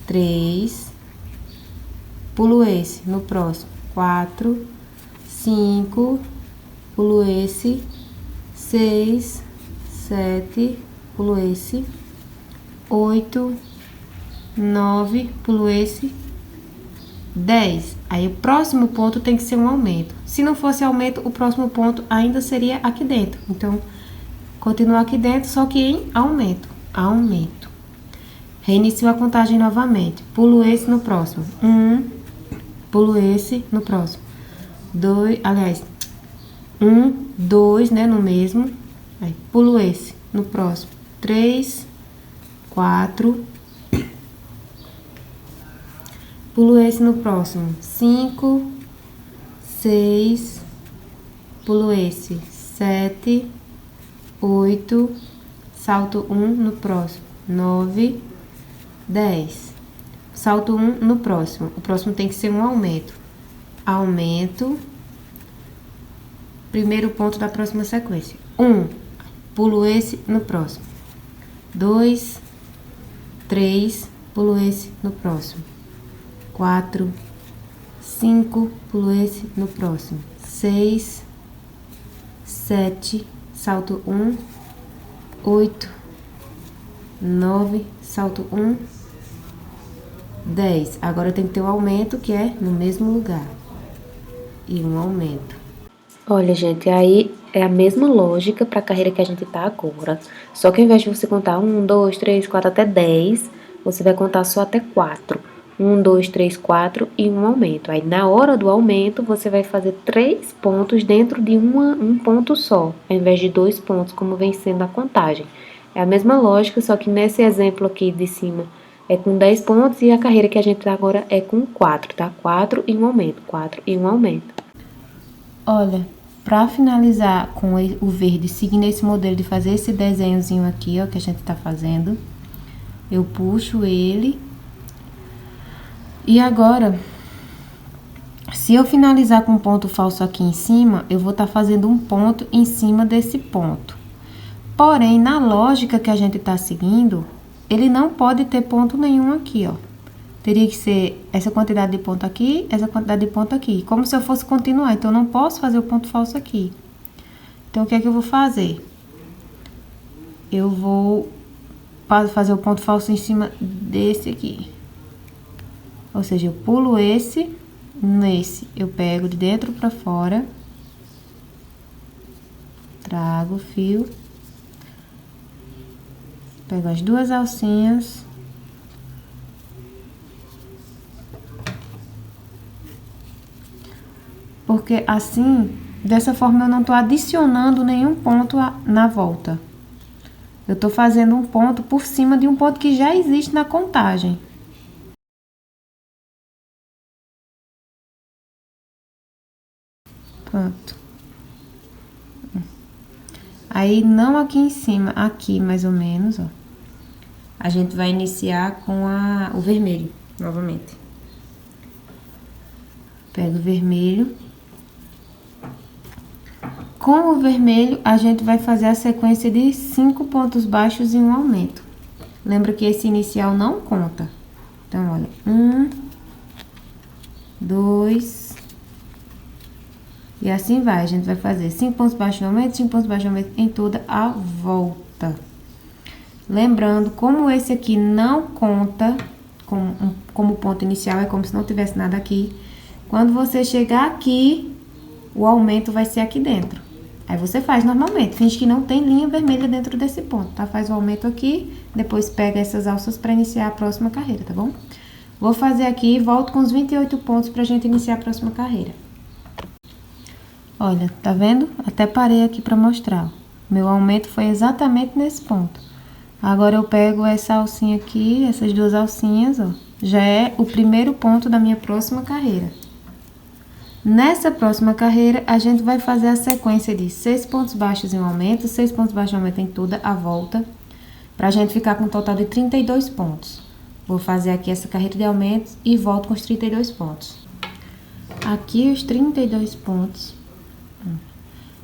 3, pulo esse no próximo. 4, 5, pulo esse. 6, 7, pulo esse. 8, 9, pulo esse. 10. Aí o próximo ponto tem que ser um aumento. Se não fosse aumento, o próximo ponto ainda seria aqui dentro. Então, continua aqui dentro, só que em aumento. Aumento. Reinicio a contagem novamente. Pulo esse no próximo. 1, pulo esse no próximo. 2, aliás, 1, 2, né, no mesmo. Aí, pulo esse no próximo. 3, 4. Pulo esse no próximo. 5, 6, pulo esse, 7, 8, salto 1 no próximo, 9, 10. Salto 1 no próximo. O próximo tem que ser um aumento. Aumento. Primeiro ponto da próxima sequência. 1, pulo esse no próximo. 2, 3, pulo esse no próximo. 4, 5, pulo esse no próximo. 6, 7, salto 1, 8, 9, salto 1, 10. Agora tem que ter o aumento, que é no mesmo lugar. E um aumento. Olha, gente, aí é a mesma lógica para a carreira que a gente tá agora. Só que ao invés de você contar 1, 2, 3, 4 até 10, você vai contar só até 4. 1, 2, 3, 4 e um aumento. Aí na hora do aumento, você vai fazer 3 pontos dentro de um ponto só, ao invés de 2 pontos, como vem sendo a contagem. É a mesma lógica, só que nesse exemplo aqui de cima é com 10 pontos e a carreira que a gente tá agora é com 4, tá? 4 e um aumento, 4 e um aumento. Olha, para finalizar com o verde, seguindo esse modelo de fazer esse desenhozinho aqui, ó, que a gente tá fazendo, eu puxo ele. E agora, se eu finalizar com um ponto falso aqui em cima, eu vou estar fazendo um ponto em cima desse ponto. Porém, na lógica que a gente tá seguindo, ele não pode ter ponto nenhum aqui, ó. Teria que ser essa quantidade de ponto aqui, essa quantidade de ponto aqui. Como se eu fosse continuar, então eu não posso fazer o ponto falso aqui. Então, o que é que eu vou fazer? Eu vou fazer o ponto falso em cima desse aqui. Ou seja, eu pulo esse, nesse eu pego de dentro pra fora. Trago o fio. Pego as duas alcinhas. Porque assim, dessa forma eu não tô adicionando nenhum ponto na volta. Eu tô fazendo um ponto por cima de um ponto que já existe na contagem. Pronto. Aí, não aqui em cima, aqui mais ou menos, ó. A gente vai iniciar com o vermelho, novamente. Pego o vermelho. Com o vermelho, a gente vai fazer a sequência de 5 pontos baixos e um aumento. Lembra que esse inicial não conta. Então, olha, 1, 2, e assim vai. A gente vai fazer 5 pontos baixos de aumento, 5 pontos baixos de aumento em toda a volta. Lembrando, como esse aqui não conta como ponto inicial, é como se não tivesse nada aqui. Quando você chegar aqui, o aumento vai ser aqui dentro. Aí você faz normalmente, finge que não tem linha vermelha dentro desse ponto, tá? Faz o aumento aqui, depois pega essas alças para iniciar a próxima carreira, tá bom? Vou fazer aqui e volto com os 28 pontos pra gente iniciar a próxima carreira. Olha, tá vendo? Até parei aqui pra mostrar. Meu aumento foi exatamente nesse ponto. Agora eu pego essa alcinha aqui, essas duas alcinhas, ó. Já é o primeiro ponto da minha próxima carreira. Nessa próxima carreira, a gente vai fazer a sequência de 6 pontos baixos em um aumento, 6 pontos baixos em um aumento em toda a volta, pra gente ficar com um total de 32 pontos. Vou fazer aqui essa carreira de aumentos e volto com os 32 pontos. Aqui os 32 pontos.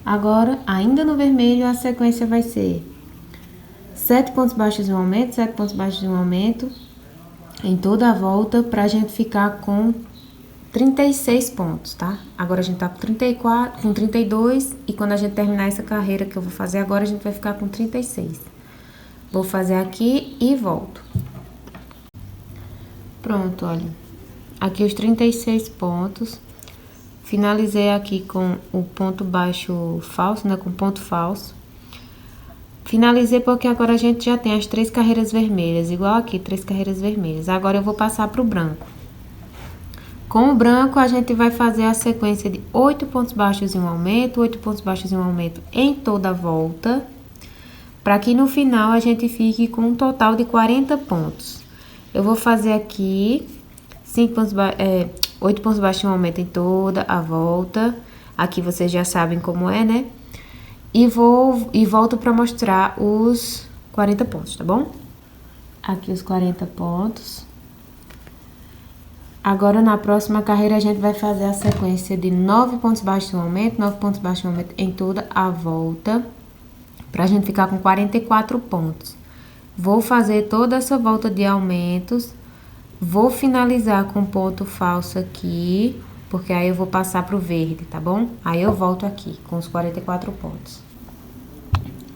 Agora, ainda no vermelho, a sequência vai ser 7 pontos baixos em um aumento, 7 pontos baixos em um aumento em toda a volta, pra gente ficar com 36 pontos, tá? Agora a gente tá com 34, com 32 e quando a gente terminar essa carreira que eu vou fazer agora, a gente vai ficar com 36. Vou fazer aqui e volto. Pronto, olha. Aqui os 36 pontos. Finalizei aqui com o ponto baixo falso, né? Com ponto falso. Finalizei porque agora a gente já tem as 3 carreiras vermelhas, igual aqui, 3 carreiras vermelhas. Agora eu vou passar pro branco. Com o branco, a gente vai fazer a sequência de 8 pontos baixos em um aumento, 8 pontos baixos em um aumento em toda a volta, para que no final a gente fique com um total de 40 pontos. Eu vou fazer aqui 8 pontos baixos e um aumento em toda a volta. Aqui vocês já sabem como é, né? E volto pra mostrar os 40 pontos, tá bom? Aqui os 40 pontos. Agora, na próxima carreira, a gente vai fazer a sequência de 9 pontos baixos e um aumento, 9 pontos baixos e um aumento em toda a volta, pra gente ficar com 44 pontos. Vou fazer toda essa volta de aumentos, vou finalizar com ponto falso aqui, porque aí eu vou passar pro verde, tá bom? Aí eu volto aqui com os 44 pontos.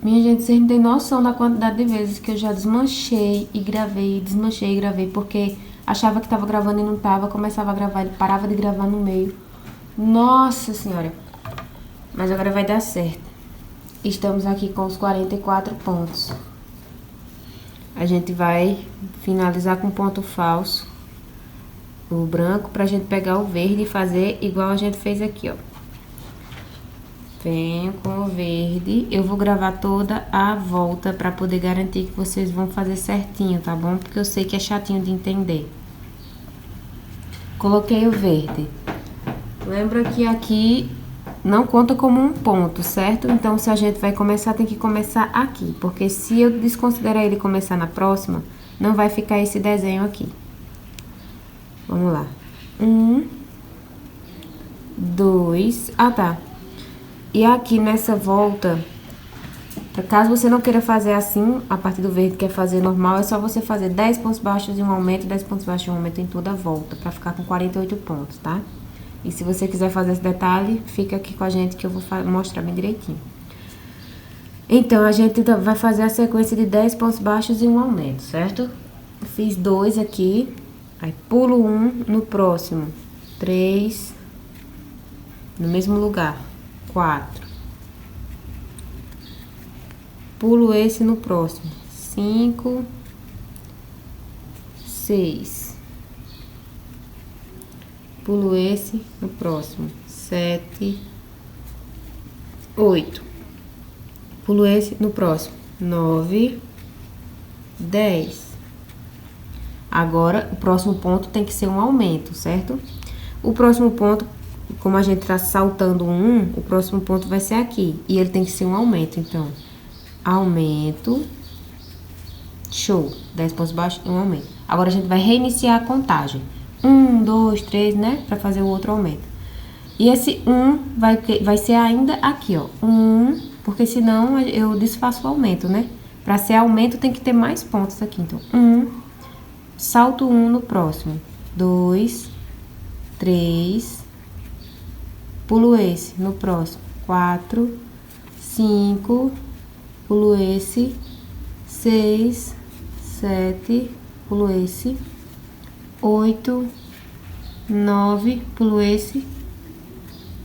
Minha gente, vocês não têm noção da quantidade de vezes que eu já desmanchei e gravei, porque achava que tava gravando e não tava, começava a gravar, ele parava de gravar no meio. Nossa senhora! Mas agora vai dar certo. Estamos aqui com os 44 pontos. A gente vai finalizar com ponto falso, o branco, pra gente pegar o verde e fazer igual a gente fez aqui, ó. Venho com o verde, eu vou gravar toda a volta pra poder garantir que vocês vão fazer certinho, tá bom? Porque eu sei que é chatinho de entender. Coloquei o verde. Lembra que aqui não conta como um ponto, certo? Então, se a gente vai começar, tem que começar aqui. Porque se eu desconsiderar ele começar na próxima, não vai ficar esse desenho aqui. Vamos lá. 1, 2... Ah, tá. E aqui nessa volta, caso você não queira fazer assim, a partir do verde, quer fazer normal, é só você fazer 10 pontos baixos e um aumento, 10 pontos baixos e um aumento em toda a volta, pra ficar com 48 pontos, tá? E se você quiser fazer esse detalhe, fica aqui com a gente que eu vou mostrar bem direitinho. Então, a gente vai fazer a sequência de 10 pontos baixos e um aumento, certo? Fiz 2 aqui, aí pulo 1 no próximo, 3, no mesmo lugar, 4. Pulo esse no próximo, 5, 6. Pulo esse no próximo, 7, 8. Pulo esse no próximo, 9, 10. Agora, o próximo ponto tem que ser um aumento, certo? O próximo ponto, como a gente tá saltando um, o próximo ponto vai ser aqui. E ele tem que ser um aumento, então. Aumento. Show. 10 pontos baixos e um aumento. Agora, a gente vai reiniciar a contagem. 1, 2, 3, né? Pra fazer o outro aumento. E esse 1 vai ser ainda aqui, ó. 1, porque senão eu desfaço o aumento, né? Pra ser aumento tem que ter mais pontos aqui. Então, 1, salto 1 no próximo. 2, 3, pulo esse no próximo. 4, 5, pulo esse. 6, 7, pulo esse. 8, 9, pulo esse.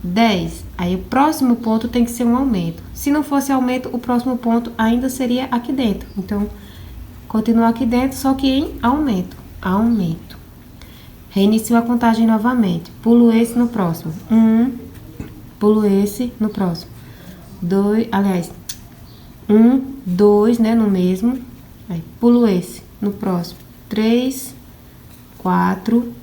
10. Aí o próximo ponto tem que ser um aumento. Se não fosse aumento, o próximo ponto ainda seria aqui dentro. Então, continua aqui dentro, só que em aumento. Aumento. Reinicio a contagem novamente. Pulo esse no próximo. 1, pulo esse no próximo. 2, aliás, 1, 2, né, no mesmo. Aí, pulo esse no próximo. 3, 4.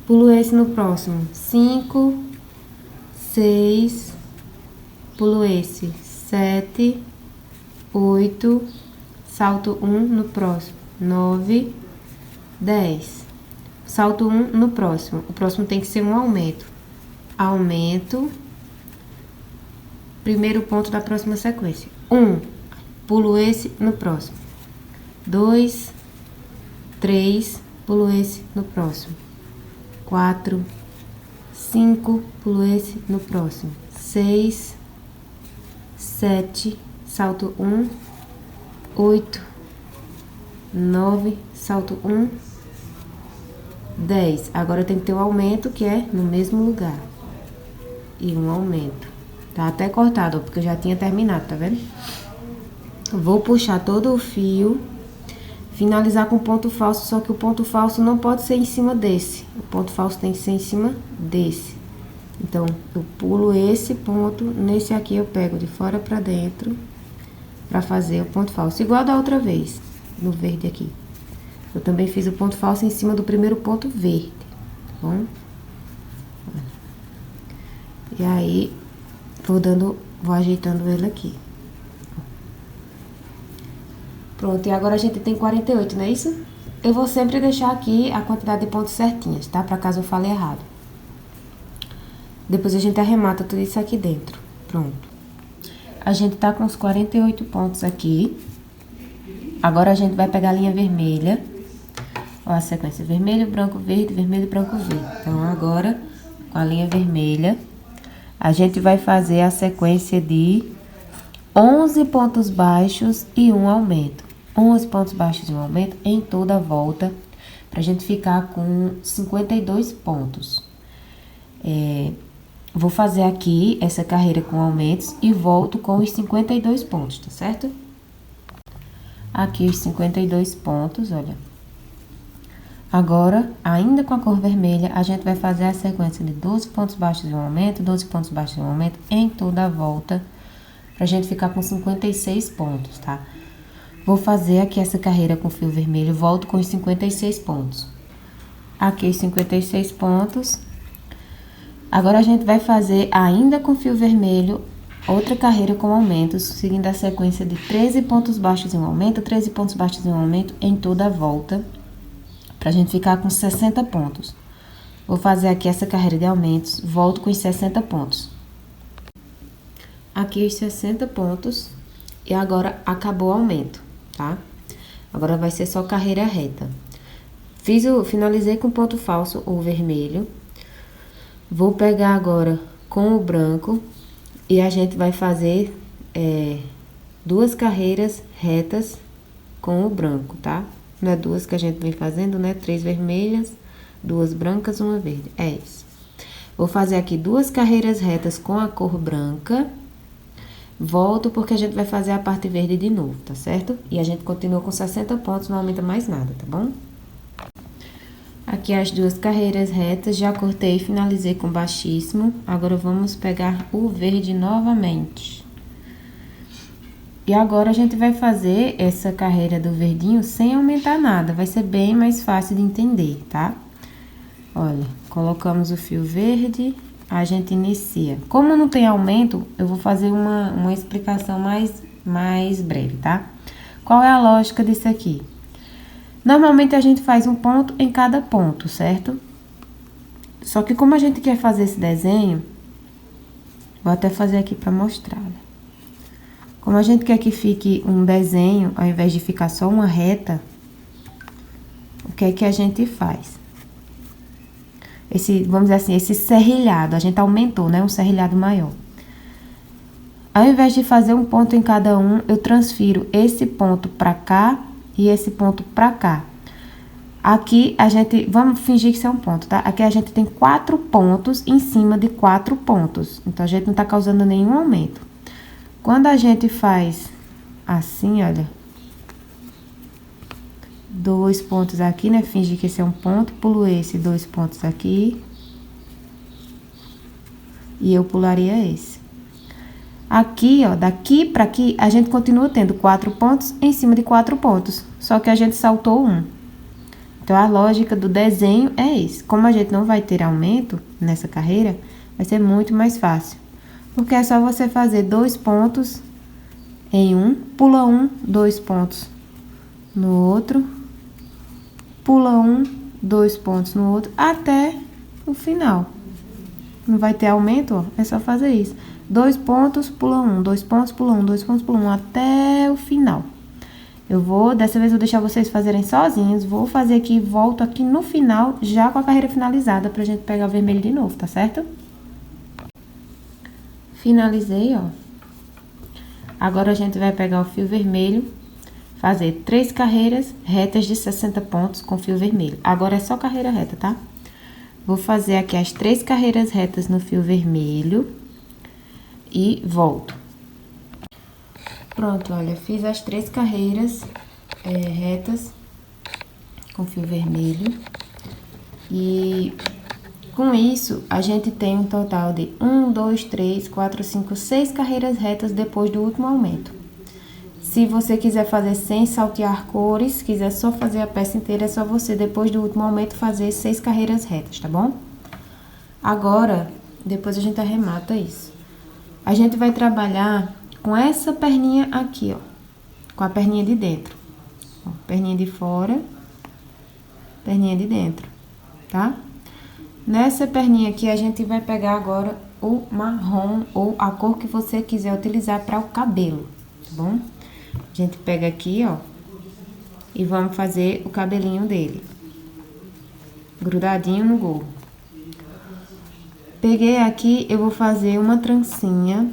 Pulo esse no próximo. 5, 6. Pulo esse. 7, 8. Salto 1 no próximo. 9, 10. Salto 1 no próximo. O próximo tem que ser um aumento. Aumento. Primeiro ponto da próxima sequência. 1. Pulo esse no próximo. 2, 3. Pulo esse no próximo. 4, 5. Pulo esse no próximo. 6, 7. Salto 1. 8, 9. Salto 1. 10. Agora tem que ter um aumento, que é no mesmo lugar. E um aumento. Tá até cortado, ó, porque eu já tinha terminado, tá vendo? Vou puxar todo o fio, finalizar com ponto falso, só que o ponto falso não pode ser em cima desse. O ponto falso tem que ser em cima desse. Então, eu pulo esse ponto, nesse aqui eu pego de fora pra dentro, pra fazer o ponto falso. Igual da outra vez, no verde aqui. Eu também fiz o ponto falso em cima do primeiro ponto verde, tá bom? E aí, vou ajeitando ele aqui. Pronto, e agora a gente tem 48, não é isso? Eu vou sempre deixar aqui a quantidade de pontos certinhas, tá? Pra caso eu fale errado. Depois a gente arremata tudo isso aqui dentro. Pronto. A gente tá com os 48 pontos aqui. Agora a gente vai pegar a linha vermelha. Ó, a sequência vermelho, branco, verde, vermelho, branco, verde. Então, agora, com a linha vermelha, a gente vai fazer a sequência de 11 pontos baixos e um aumento. 11 pontos baixos e um aumento em toda a volta, pra gente ficar com 52 pontos. Vou fazer aqui essa carreira com aumentos e volto com os 52 pontos, tá certo? Aqui os 52 pontos, olha. Agora, ainda com a cor vermelha, a gente vai fazer a sequência de 12 pontos baixos e um aumento, 12 pontos baixos e um aumento em toda a volta, pra gente ficar com 56 pontos, tá? Vou fazer aqui essa carreira com fio vermelho, volto com os 56 pontos. Aqui os 56 pontos. Agora, a gente vai fazer, ainda com fio vermelho, outra carreira com aumentos, seguindo a sequência de 13 pontos baixos e um aumento, 13 pontos baixos e um aumento em toda a volta, pra gente ficar com 60 pontos. Vou fazer aqui essa carreira de aumentos, volto com os 60 pontos. Aqui os 60 pontos, e agora acabou o aumento, tá? Agora vai ser só carreira reta. Finalizei com ponto falso, o vermelho. Vou pegar agora com o branco e a gente vai fazer duas carreiras retas com o branco, tá? Não é duas que a gente vem fazendo, né? 3 vermelhas, 2 brancas, 1 verde. É isso. Vou fazer aqui 2 carreiras retas com a cor branca. Volto porque a gente vai fazer a parte verde de novo, tá certo? E a gente continua com 60 pontos, não aumenta mais nada, tá bom? Aqui as 2 carreiras retas, já cortei e finalizei com baixíssimo. Agora, vamos pegar o verde novamente. E agora, a gente vai fazer essa carreira do verdinho sem aumentar nada. Vai ser bem mais fácil de entender, tá? Olha, colocamos o fio verde, a gente inicia. Como não tem aumento, eu vou fazer uma explicação mais breve, tá? Qual é a lógica disso aqui? Normalmente, a gente faz um ponto em cada ponto, certo? Só que como a gente quer fazer esse desenho, vou até fazer aqui pra mostrar, olha. Como a gente quer que fique um desenho, ao invés de ficar só uma reta, o que é que a gente faz? Vamos dizer assim, esse serrilhado, a gente aumentou, né? Um serrilhado maior. Ao invés de fazer um ponto em cada um, eu transfiro esse ponto pra cá e esse ponto pra cá. Aqui, vamos fingir que isso é um ponto, tá? Aqui a gente tem 4 pontos em cima de 4 pontos. Então, a gente não tá causando nenhum aumento. Quando a gente faz assim, olha, 2 pontos aqui, né? Fingir que esse é um ponto, pulo esse 2 pontos aqui. E eu pularia esse. Aqui, ó, daqui pra aqui, a gente continua tendo 4 pontos em cima de 4 pontos. Só que a gente saltou um. Então, a lógica do desenho é isso. Como a gente não vai ter aumento nessa carreira, vai ser muito mais fácil. Porque é só você fazer 2 pontos em um, pula 2 pontos no outro, pula 2 pontos no outro, até o final. Não vai ter aumento, ó, é só fazer isso. 2 pontos, pula 2 pontos, pula 2 pontos, pula até o final. Dessa vez eu vou deixar vocês fazerem sozinhos, vou fazer aqui e volto aqui no final, já com a carreira finalizada, pra gente pegar o vermelho de novo, tá certo? Finalizei, ó. Agora, a gente vai pegar o fio vermelho, fazer 3 carreiras retas de 60 pontos com fio vermelho. Agora, é só carreira reta, tá? Vou fazer aqui as 3 carreiras retas no fio vermelho e volto. Pronto, olha, fiz as 3 carreiras retas com fio vermelho. E com isso, a gente tem um total de 1, 2, 3, 4, 5, 6 carreiras retas depois do último aumento. Se você quiser fazer sem saltear cores, quiser só fazer a peça inteira, é só você, depois do último aumento, fazer 6 carreiras retas, tá bom? Agora, depois a gente arremata isso. A gente vai trabalhar com essa perninha aqui, ó. Com a perninha de dentro. Ó, perninha de fora, perninha de dentro, tá? Nessa perninha aqui, a gente vai pegar agora o marrom ou a cor que você quiser utilizar para o cabelo, tá bom? A gente pega aqui, ó, e vamos fazer o cabelinho dele. Grudadinho no gorro. Peguei aqui, eu vou fazer uma trancinha.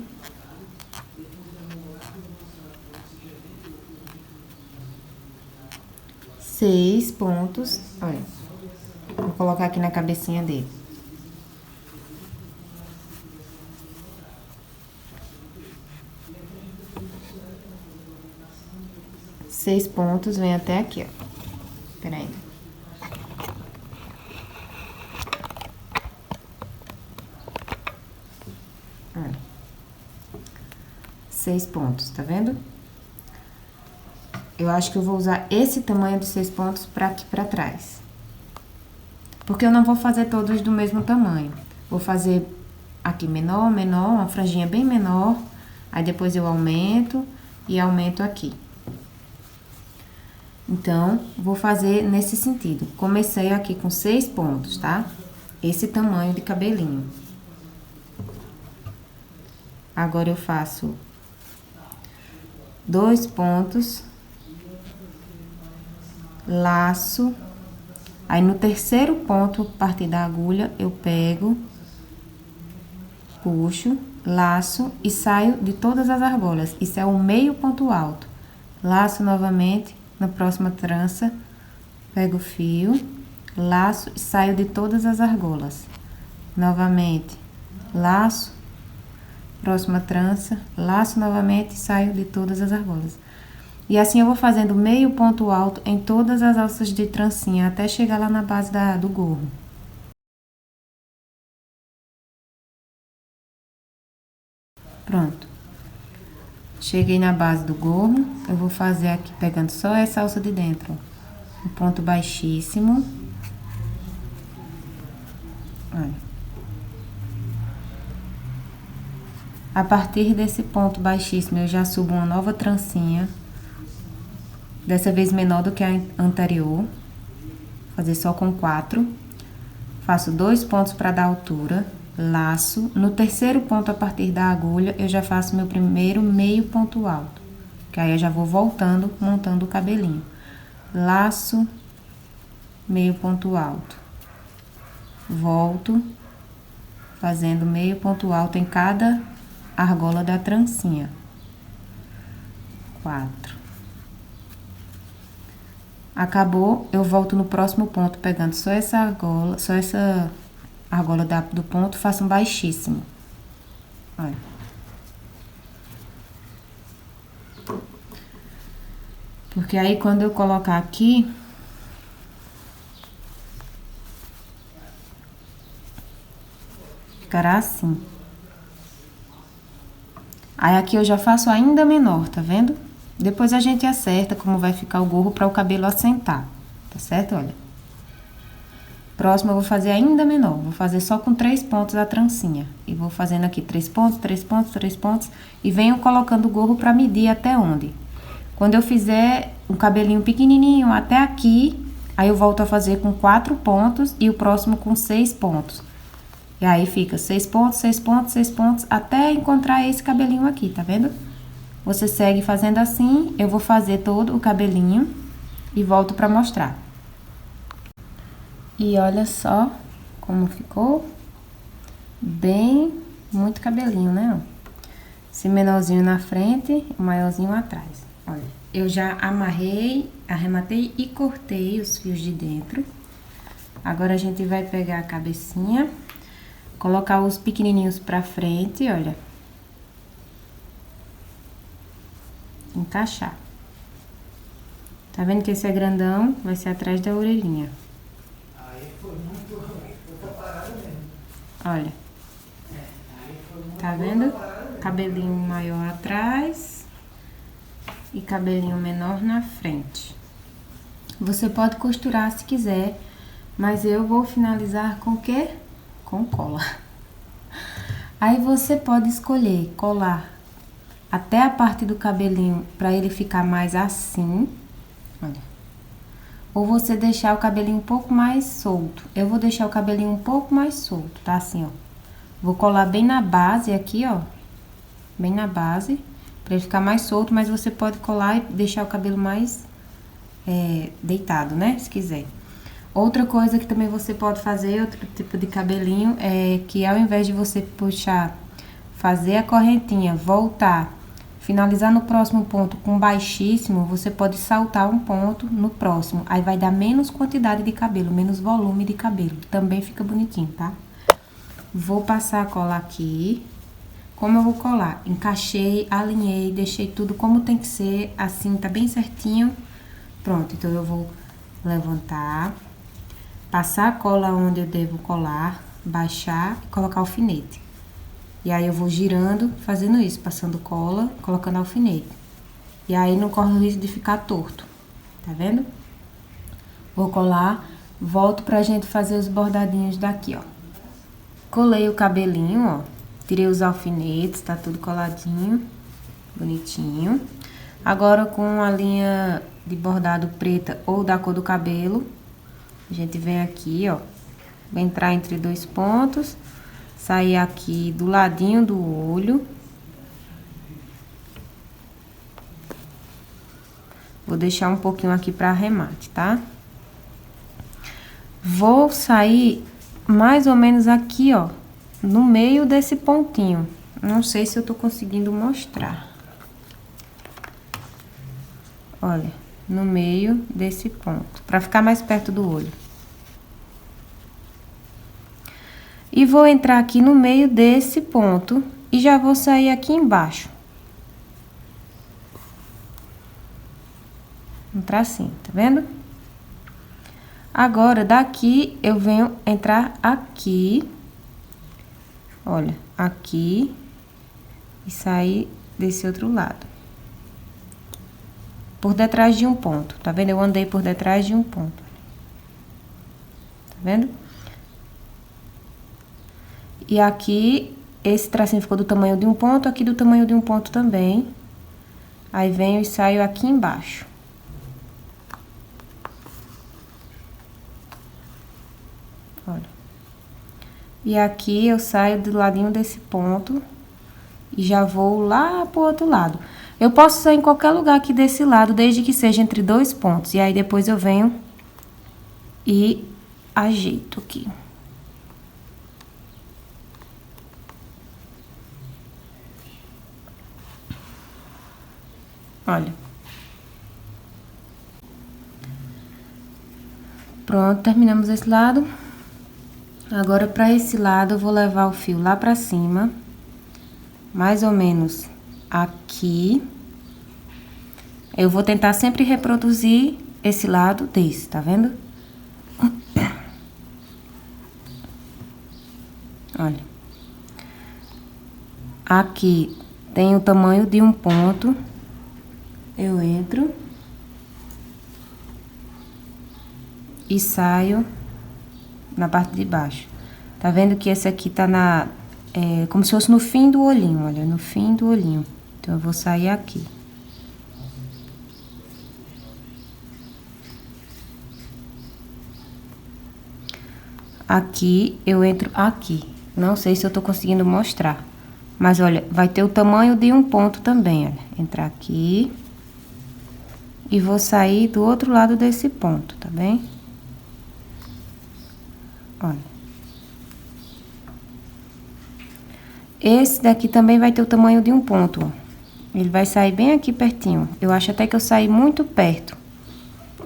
Seis pontos, olha. Vou colocar aqui na cabecinha dele. Seis pontos, vem até aqui, ó. Pera aí. Seis pontos, tá vendo? Eu acho que eu vou usar esse tamanho de 6 pontos pra aqui pra trás. Porque eu não vou fazer todos do mesmo tamanho. Vou fazer aqui menor, menor, uma franjinha bem menor. Aí depois eu aumento e aumento aqui. Então, vou fazer nesse sentido. Comecei aqui com 6 pontos, tá? Esse tamanho de cabelinho. Agora eu faço 2 pontos, laço. Aí, no terceiro ponto, a partir da agulha, eu pego, puxo, laço e saio de todas as argolas. Isso é o meio ponto alto. Laço novamente, na próxima trança, pego o fio, laço e saio de todas as argolas. Novamente, laço, próxima trança, laço novamente e saio de todas as argolas. E assim eu vou fazendo meio ponto alto em todas as alças de trancinha, até chegar lá na base do gorro. Pronto. Cheguei na base do gorro, eu vou fazer aqui, pegando só essa alça de dentro, ó. Um ponto baixíssimo. Olha. A partir desse ponto baixíssimo, eu já subo uma nova trancinha. Dessa vez menor do que a anterior. Vou fazer só com 4. Faço 2 pontos para dar altura. Laço. No terceiro ponto, a partir da agulha, eu já faço meu primeiro meio ponto alto. Que aí eu já vou voltando, montando o cabelinho. Laço, meio ponto alto. Volto, fazendo meio ponto alto em cada argola da trancinha. 4. Acabou, eu volto no próximo ponto, pegando só essa argola do ponto, faço um baixíssimo. Olha. Porque aí, quando eu colocar aqui, ficará assim. Aí, aqui eu já faço ainda menor, tá vendo? Depois a gente acerta como vai ficar o gorro para o cabelo assentar, tá certo? Olha. Próximo eu vou fazer ainda menor, vou fazer só com 3 pontos a trancinha. E vou fazendo aqui 3 pontos, 3 pontos, 3 pontos. E venho colocando o gorro para medir até onde. Quando eu fizer um cabelinho pequenininho até aqui, aí eu volto a fazer com 4 pontos e o próximo com 6 pontos. E aí fica 6 pontos, 6 pontos, 6 pontos, até encontrar esse cabelinho aqui, tá vendo? Você segue fazendo assim, eu vou fazer todo o cabelinho e volto pra mostrar. E olha só como ficou. Bem, muito cabelinho, né? Esse menorzinho na frente, o maiorzinho atrás. Olha, eu já amarrei, arrematei e cortei os fios de dentro. Agora a gente vai pegar a cabecinha, colocar os pequenininhos pra frente, olha. Encaixar. Tá vendo que esse é grandão? Vai ser atrás da orelhinha. Aí foi muito parado mesmo. Olha. Tá vendo? Cabelinho maior atrás. e cabelinho menor na frente. Você pode costurar se quiser, mas eu vou finalizar com o quê? Com cola. Aí você pode escolher colar até a parte do cabelinho para ele ficar mais assim, olha. Ou você deixar o cabelinho um pouco mais solto. Eu vou deixar o cabelinho um pouco mais solto, tá? Assim, ó. Vou colar bem na base aqui, ó. Bem na base, pra ele ficar mais solto, mas você pode colar e deixar o cabelo mais deitado, né? Se quiser. Outra coisa que também você pode fazer, outro tipo de cabelinho, é que ao invés de você puxar, fazer a correntinha, voltar, finalizar no próximo ponto com baixíssimo, você pode saltar um ponto no próximo. Aí vai dar menos quantidade de cabelo, menos volume de cabelo. Também fica bonitinho, tá? Vou passar a cola aqui. Como eu vou colar? Encaixei, alinhei, deixei tudo como tem que ser, assim, tá bem certinho. Pronto, então eu vou levantar, passar a cola onde eu devo colar, baixar e colocar alfinete. E aí eu vou girando, fazendo isso, passando cola, colocando alfinete. E aí não corre o risco de ficar torto, tá vendo? Vou colar, volto pra gente fazer os bordadinhos daqui, ó. Colei o cabelinho, ó, tirei os alfinetes, tá tudo coladinho, bonitinho. Agora com a linha de bordado preta ou da cor do cabelo, a gente vem aqui, ó, vai entrar entre dois pontos, sair aqui do ladinho do olho. Vou deixar um pouquinho aqui pra arremate, tá? Vou sair mais ou menos aqui, ó, no meio desse pontinho. Não sei se eu tô conseguindo mostrar. Olha, no meio desse ponto, pra ficar mais perto do olho. E vou entrar aqui no meio desse ponto e já vou sair aqui embaixo. Entrar assim, tá vendo? Agora, daqui, eu venho entrar aqui. Olha, aqui. E sair desse outro lado. Por detrás de um ponto, tá vendo? Eu andei por detrás de um ponto. Tá vendo? E aqui, esse tracinho ficou do tamanho de um ponto, aqui do tamanho de um ponto também. Aí, venho e saio aqui embaixo. Olha. E aqui, eu saio do ladinho desse ponto e já vou lá pro outro lado. Eu posso sair em qualquer lugar aqui desse lado, desde que seja entre dois pontos. E aí, depois eu venho e ajeito aqui. Olha. Pronto, terminamos esse lado. Agora, pra esse lado, eu vou levar o fio lá pra cima. Mais ou menos aqui. Eu vou tentar sempre reproduzir esse lado desse, tá vendo? Olha. Aqui tem o tamanho de um ponto. Eu entro. E saio na parte de baixo. Tá vendo que esse aqui tá como se fosse no fim do olhinho, olha, no fim do olhinho. Então, eu vou sair aqui. Aqui, eu entro aqui. Não sei se eu tô conseguindo mostrar. Mas, olha, vai ter o tamanho de um ponto também, olha. Entrar aqui. E vou sair do outro lado desse ponto, tá bem? Olha. Esse daqui também vai ter o tamanho de um ponto, ó. Ele vai sair bem aqui pertinho. Eu acho até que eu saí muito perto.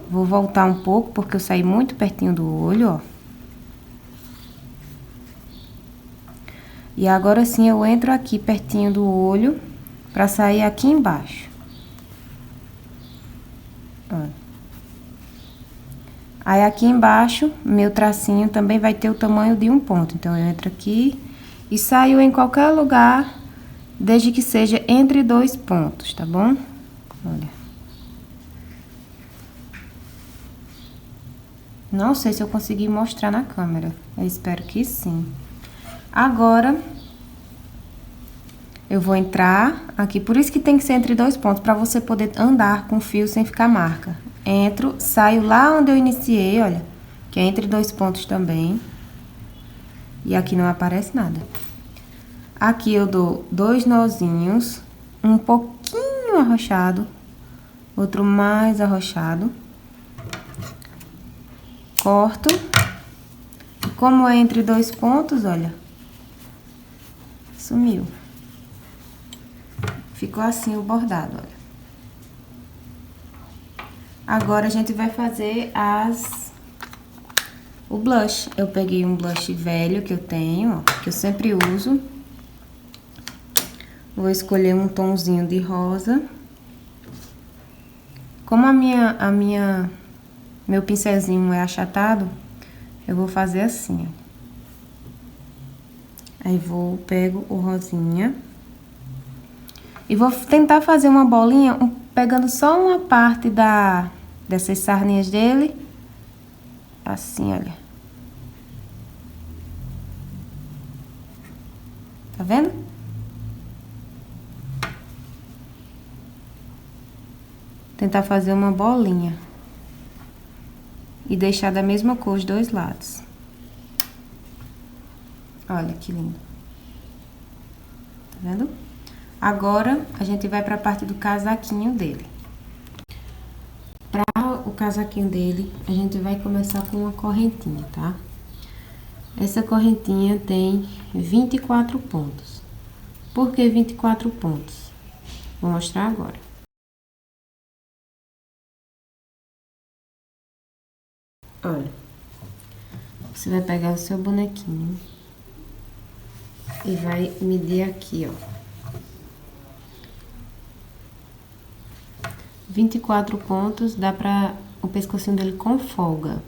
Vou voltar um pouco, porque eu saí muito pertinho do olho, ó. E agora sim, eu entro aqui pertinho do olho, pra sair aqui embaixo. Olha. Aí, aqui embaixo, meu tracinho também vai ter o tamanho de um ponto. Então, eu entro aqui e saio em qualquer lugar, desde que seja entre dois pontos, tá bom? Olha. Não sei se eu consegui mostrar na câmera. Eu espero que sim. Agora, eu vou entrar aqui. Por isso que tem que ser entre 2 pontos, pra você poder andar com o fio sem ficar marca. Entro, saio lá onde eu iniciei, olha. Que é entre 2 pontos também. E aqui não aparece nada. Aqui eu dou 2 nozinhos. Um pouquinho arrochado. Outro mais arrochado. Corto. E como é entre 2 pontos, olha. Sumiu. Ficou assim o bordado, olha. Agora, a gente vai fazer o blush. Eu peguei um blush velho que eu tenho, ó, que eu sempre uso. Vou escolher um tomzinho de rosa. Como meu pincelzinho é achatado, eu vou fazer assim, ó. Aí, pego o rosinha. E vou tentar fazer uma bolinha, pegando só uma parte dessas sarninhas dele. Assim, olha. Tá vendo? Tentar fazer uma bolinha. E deixar da mesma cor os 2 lados. Olha que lindo. Tá vendo? Agora, a gente vai pra parte do casaquinho dele. Pra o casaquinho dele, a gente vai começar com uma correntinha, tá? Essa correntinha tem 24 pontos. Por que 24 pontos? Vou mostrar agora. Olha, você vai pegar o seu bonequinho e vai medir aqui, ó. 24 pontos, dá pra o pescocinho dele com folga.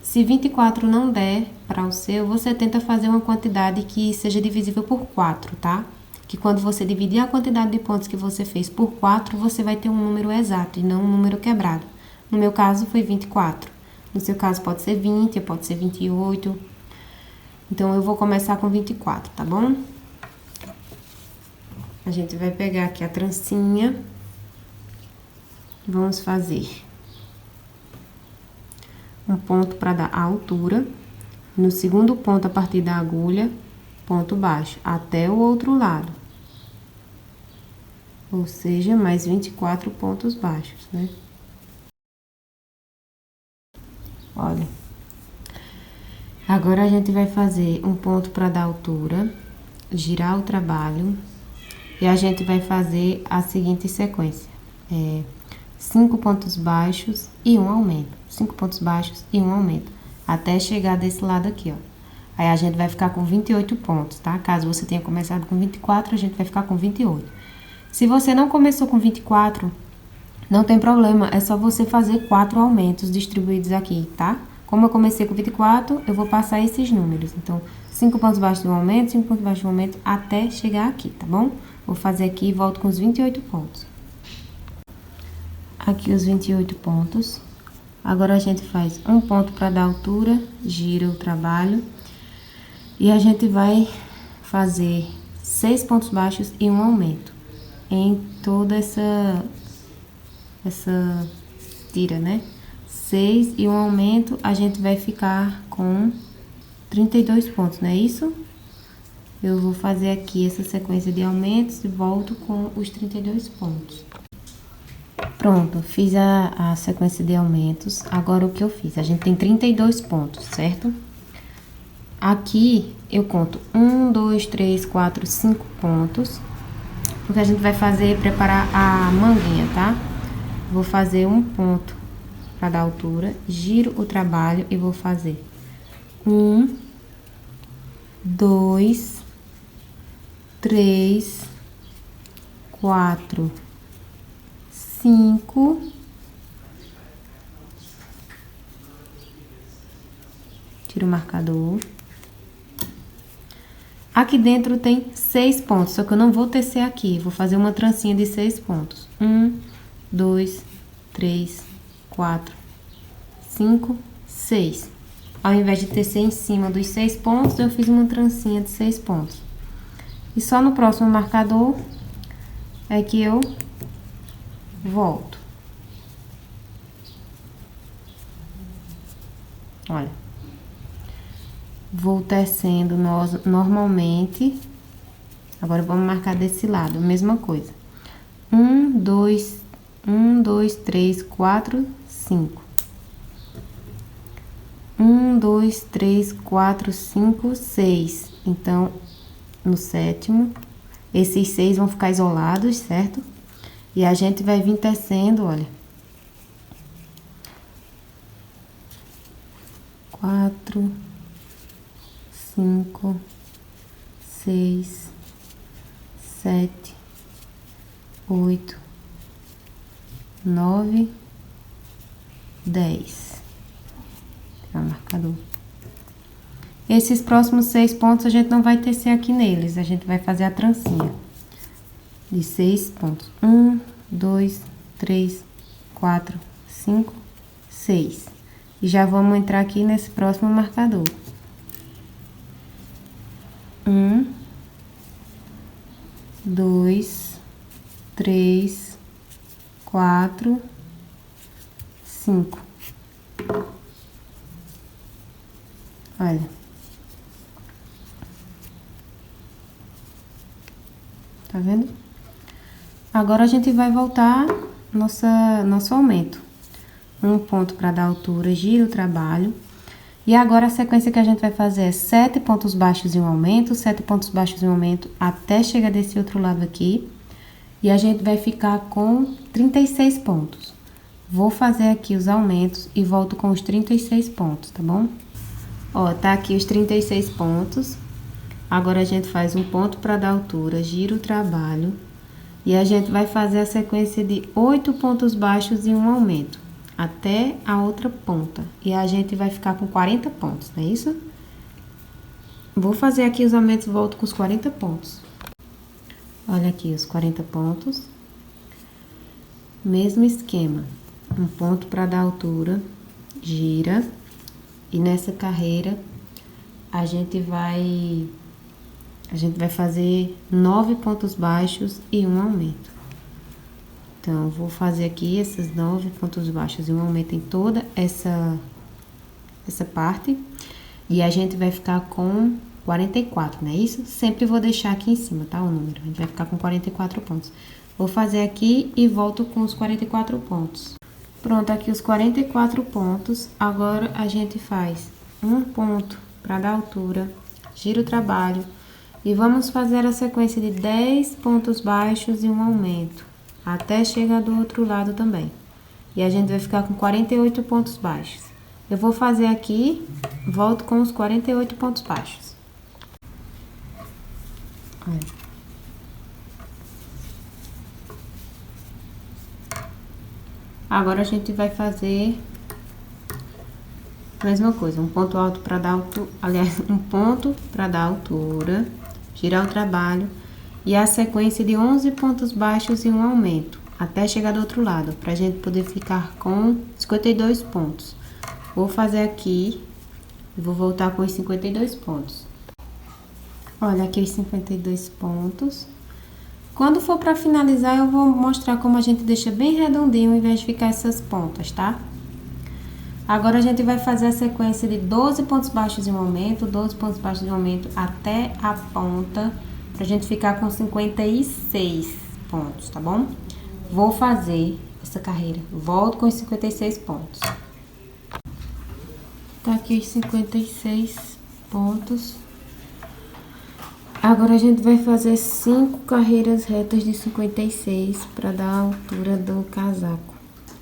Se 24 não der para o seu, você tenta fazer uma quantidade que seja divisível por 4, tá? Que quando você dividir a quantidade de pontos que você fez por 4, você vai ter um número exato e não um número quebrado. No meu caso, foi 24. No seu caso, pode ser 20, pode ser 28. Então, eu vou começar com 24, tá bom? A gente vai pegar aqui a trancinha. Vamos fazer um ponto para dar a altura. No segundo ponto, a partir da agulha, ponto baixo, até o outro lado. Ou seja, mais 24 pontos baixos, né? Olha. Agora, a gente vai fazer um ponto para dar altura, girar o trabalho, e a gente vai fazer a seguinte sequência. 5 pontos baixos e um aumento. 5 pontos baixos e um aumento. Até chegar desse lado aqui, ó. Aí, a gente vai ficar com 28 pontos, tá? Caso você tenha começado com 24, a gente vai ficar com 28. Se você não começou com 24, não tem problema. É só você fazer 4 aumentos distribuídos aqui, tá? Como eu comecei com 24, eu vou passar esses números. Então, 5 pontos baixos de um aumento, 5 pontos baixos de um aumento, até chegar aqui, tá bom? Vou fazer aqui e volto com os 28 pontos. Aqui os 28 pontos. Agora, a gente faz um ponto para dar altura, gira o trabalho. E a gente vai fazer 6 pontos baixos e um aumento em toda essa tira, né? 6 e um aumento, a gente vai ficar com 32 pontos, não é isso? Eu vou fazer aqui essa sequência de aumentos e volto com os 32 pontos. Pronto, fiz a sequência de aumentos. Agora, o que eu fiz? A gente tem 32 pontos, certo? Aqui, eu conto 1, 2, 3, 4, 5 pontos. Porque a gente vai preparar a manguinha, tá? Vou fazer um ponto para dar altura, giro o trabalho e vou fazer 1, 2, 3, 4, 5, tiro o marcador. Aqui dentro tem 6 pontos, só que eu não vou tecer aqui, vou fazer uma trancinha de 6 pontos. 1, 2, 3, 4, 5, 6. Ao invés de tecer em cima dos 6 pontos, eu fiz uma trancinha de 6 pontos. E só no próximo marcador é que eu volto. Olha. Vou tecendo normalmente. Agora, vamos marcar desse lado, a mesma coisa. 1, 2, 3, 4, 5. 1, 2, 3, 4, 5, 6. Então, no sétimo, esses 6 vão ficar isolados, certo? E a gente vai vir tecendo, olha. 4, 5, 6, 7, 8, 9, 10. Pegar o marcador. Esses próximos 6 pontos a gente não vai tecer aqui neles, a gente vai fazer a trancinha de 6 pontos. 1, 2, 3, 4, 5, 6. E já vamos entrar aqui nesse próximo marcador. 1, 2, 3, 4, 5. Olha. Tá vendo? Agora a gente vai voltar nosso aumento. Um ponto para dar altura, gira o trabalho. E agora a sequência que a gente vai fazer é 7 pontos baixos e um aumento, 7 pontos baixos e um aumento até chegar desse outro lado aqui. E a gente vai ficar com 36 pontos. Vou fazer aqui os aumentos e volto com os 36 pontos, tá bom? Ó, tá aqui os 36 pontos. Agora a gente faz um ponto para dar altura, gira o trabalho. E a gente vai fazer a sequência de 8 pontos baixos e um aumento até a outra ponta. E a gente vai ficar com 40 pontos, não é isso? Vou fazer aqui os aumentos e volto com os 40 pontos. Olha aqui os 40 pontos. Mesmo esquema. Um ponto para dar altura, gira. E nessa carreira, a gente vai fazer 9 pontos baixos e um aumento. Então, vou fazer aqui esses 9 pontos baixos e um aumento em toda essa parte. E a gente vai ficar com 44, não é isso? Sempre vou deixar aqui em cima, tá? O número. A gente vai ficar com 44 pontos. Vou fazer aqui e volto com os 44 pontos. Pronto, aqui os 44 pontos. Agora, a gente faz um ponto para dar altura, gira o trabalho. E vamos fazer a sequência de 10 pontos baixos e um aumento. Até chegar do outro lado também. E a gente vai ficar com 48 pontos baixos. Eu vou fazer aqui, volto com os 48 pontos baixos. Olha. Agora a gente vai fazer a mesma coisa, um ponto alto para dar altura, aliás, um ponto para dar altura, girar o trabalho. E a sequência de 11 pontos baixos e um aumento, até chegar do outro lado, pra gente poder ficar com 52 pontos. Vou fazer aqui, e vou voltar com os 52 pontos. Olha aqui os 52 pontos. Quando for pra finalizar, eu vou mostrar como a gente deixa bem redondinho, ao invés de ficar essas pontas, tá? Agora, a gente vai fazer a sequência de 12 pontos baixos e um aumento, 12 pontos baixos e um aumento até a ponta, pra gente ficar com 56 pontos, tá bom? Vou fazer essa carreira, volto com os 56 pontos. Tá aqui os 56 pontos. Agora a gente vai fazer 5 carreiras retas de 56 pra dar a altura do casaco.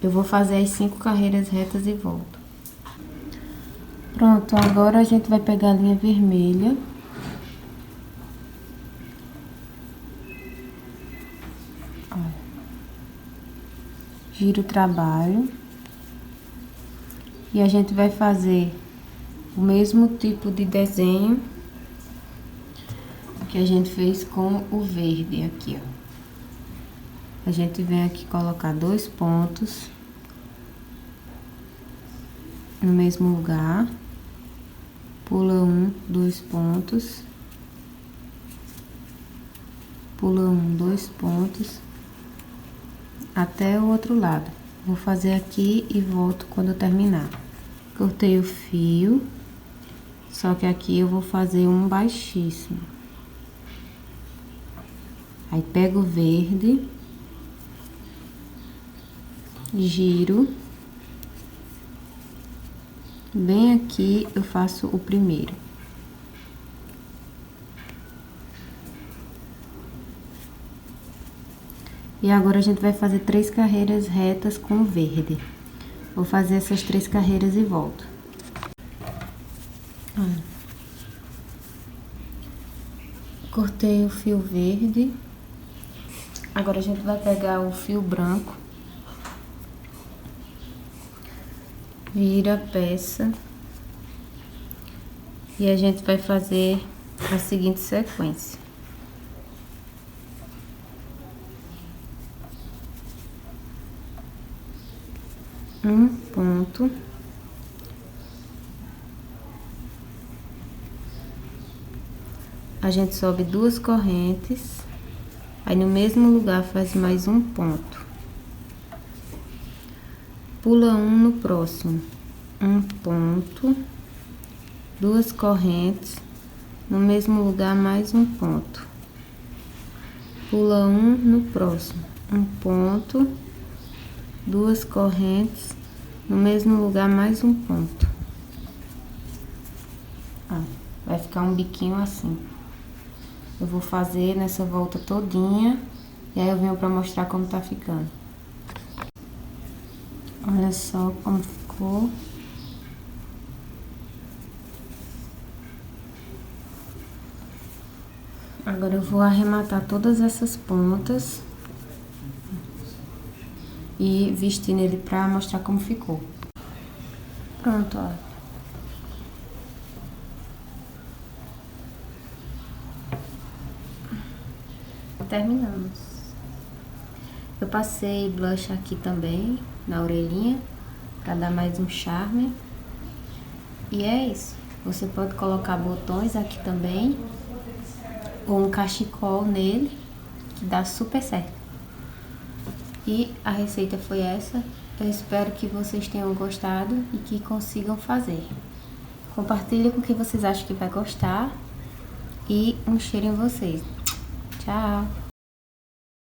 Eu vou fazer as 5 carreiras retas e volto. Pronto, agora a gente vai pegar a linha vermelha. Gira o trabalho. E a gente vai fazer o mesmo tipo de desenho que a gente fez com o verde aqui, ó. A gente vem aqui colocar 2 pontos. no mesmo lugar, pula um, 2 pontos, pula um, 2 pontos, até o outro lado. Vou fazer aqui e volto quando eu terminar. Cortei o fio, só que aqui eu vou fazer um baixíssimo. Aí pego o verde, giro, bem aqui eu faço o primeiro. E agora a gente vai fazer 3 carreiras retas com verde. Vou fazer essas 3 carreiras e volto. Cortei o fio verde. Agora a gente vai pegar o fio branco, vira a peça e a gente vai fazer a seguinte sequência. Um ponto, a gente sobe 2 correntes. Aí, no mesmo lugar, faz mais um ponto. Pula um no próximo. Um ponto. 2 correntes. No mesmo lugar, mais um ponto. Pula um no próximo. Um ponto. 2 correntes. No mesmo lugar, mais um ponto. Ó, vai ficar um biquinho assim. Eu vou fazer nessa volta todinha, e aí eu venho pra mostrar como tá ficando. Olha só como ficou. Agora eu vou arrematar todas essas pontas e vestir nele pra mostrar como ficou. Pronto, ó. Terminamos. Eu passei blush aqui também, na orelhinha, pra dar mais um charme. E é isso. Você pode colocar botões aqui também, ou um cachecol nele, que dá super certo. E a receita foi essa. Eu espero que vocês tenham gostado e que consigam fazer. Compartilhe com quem vocês acham que vai gostar. E um cheiro em vocês. Tchau!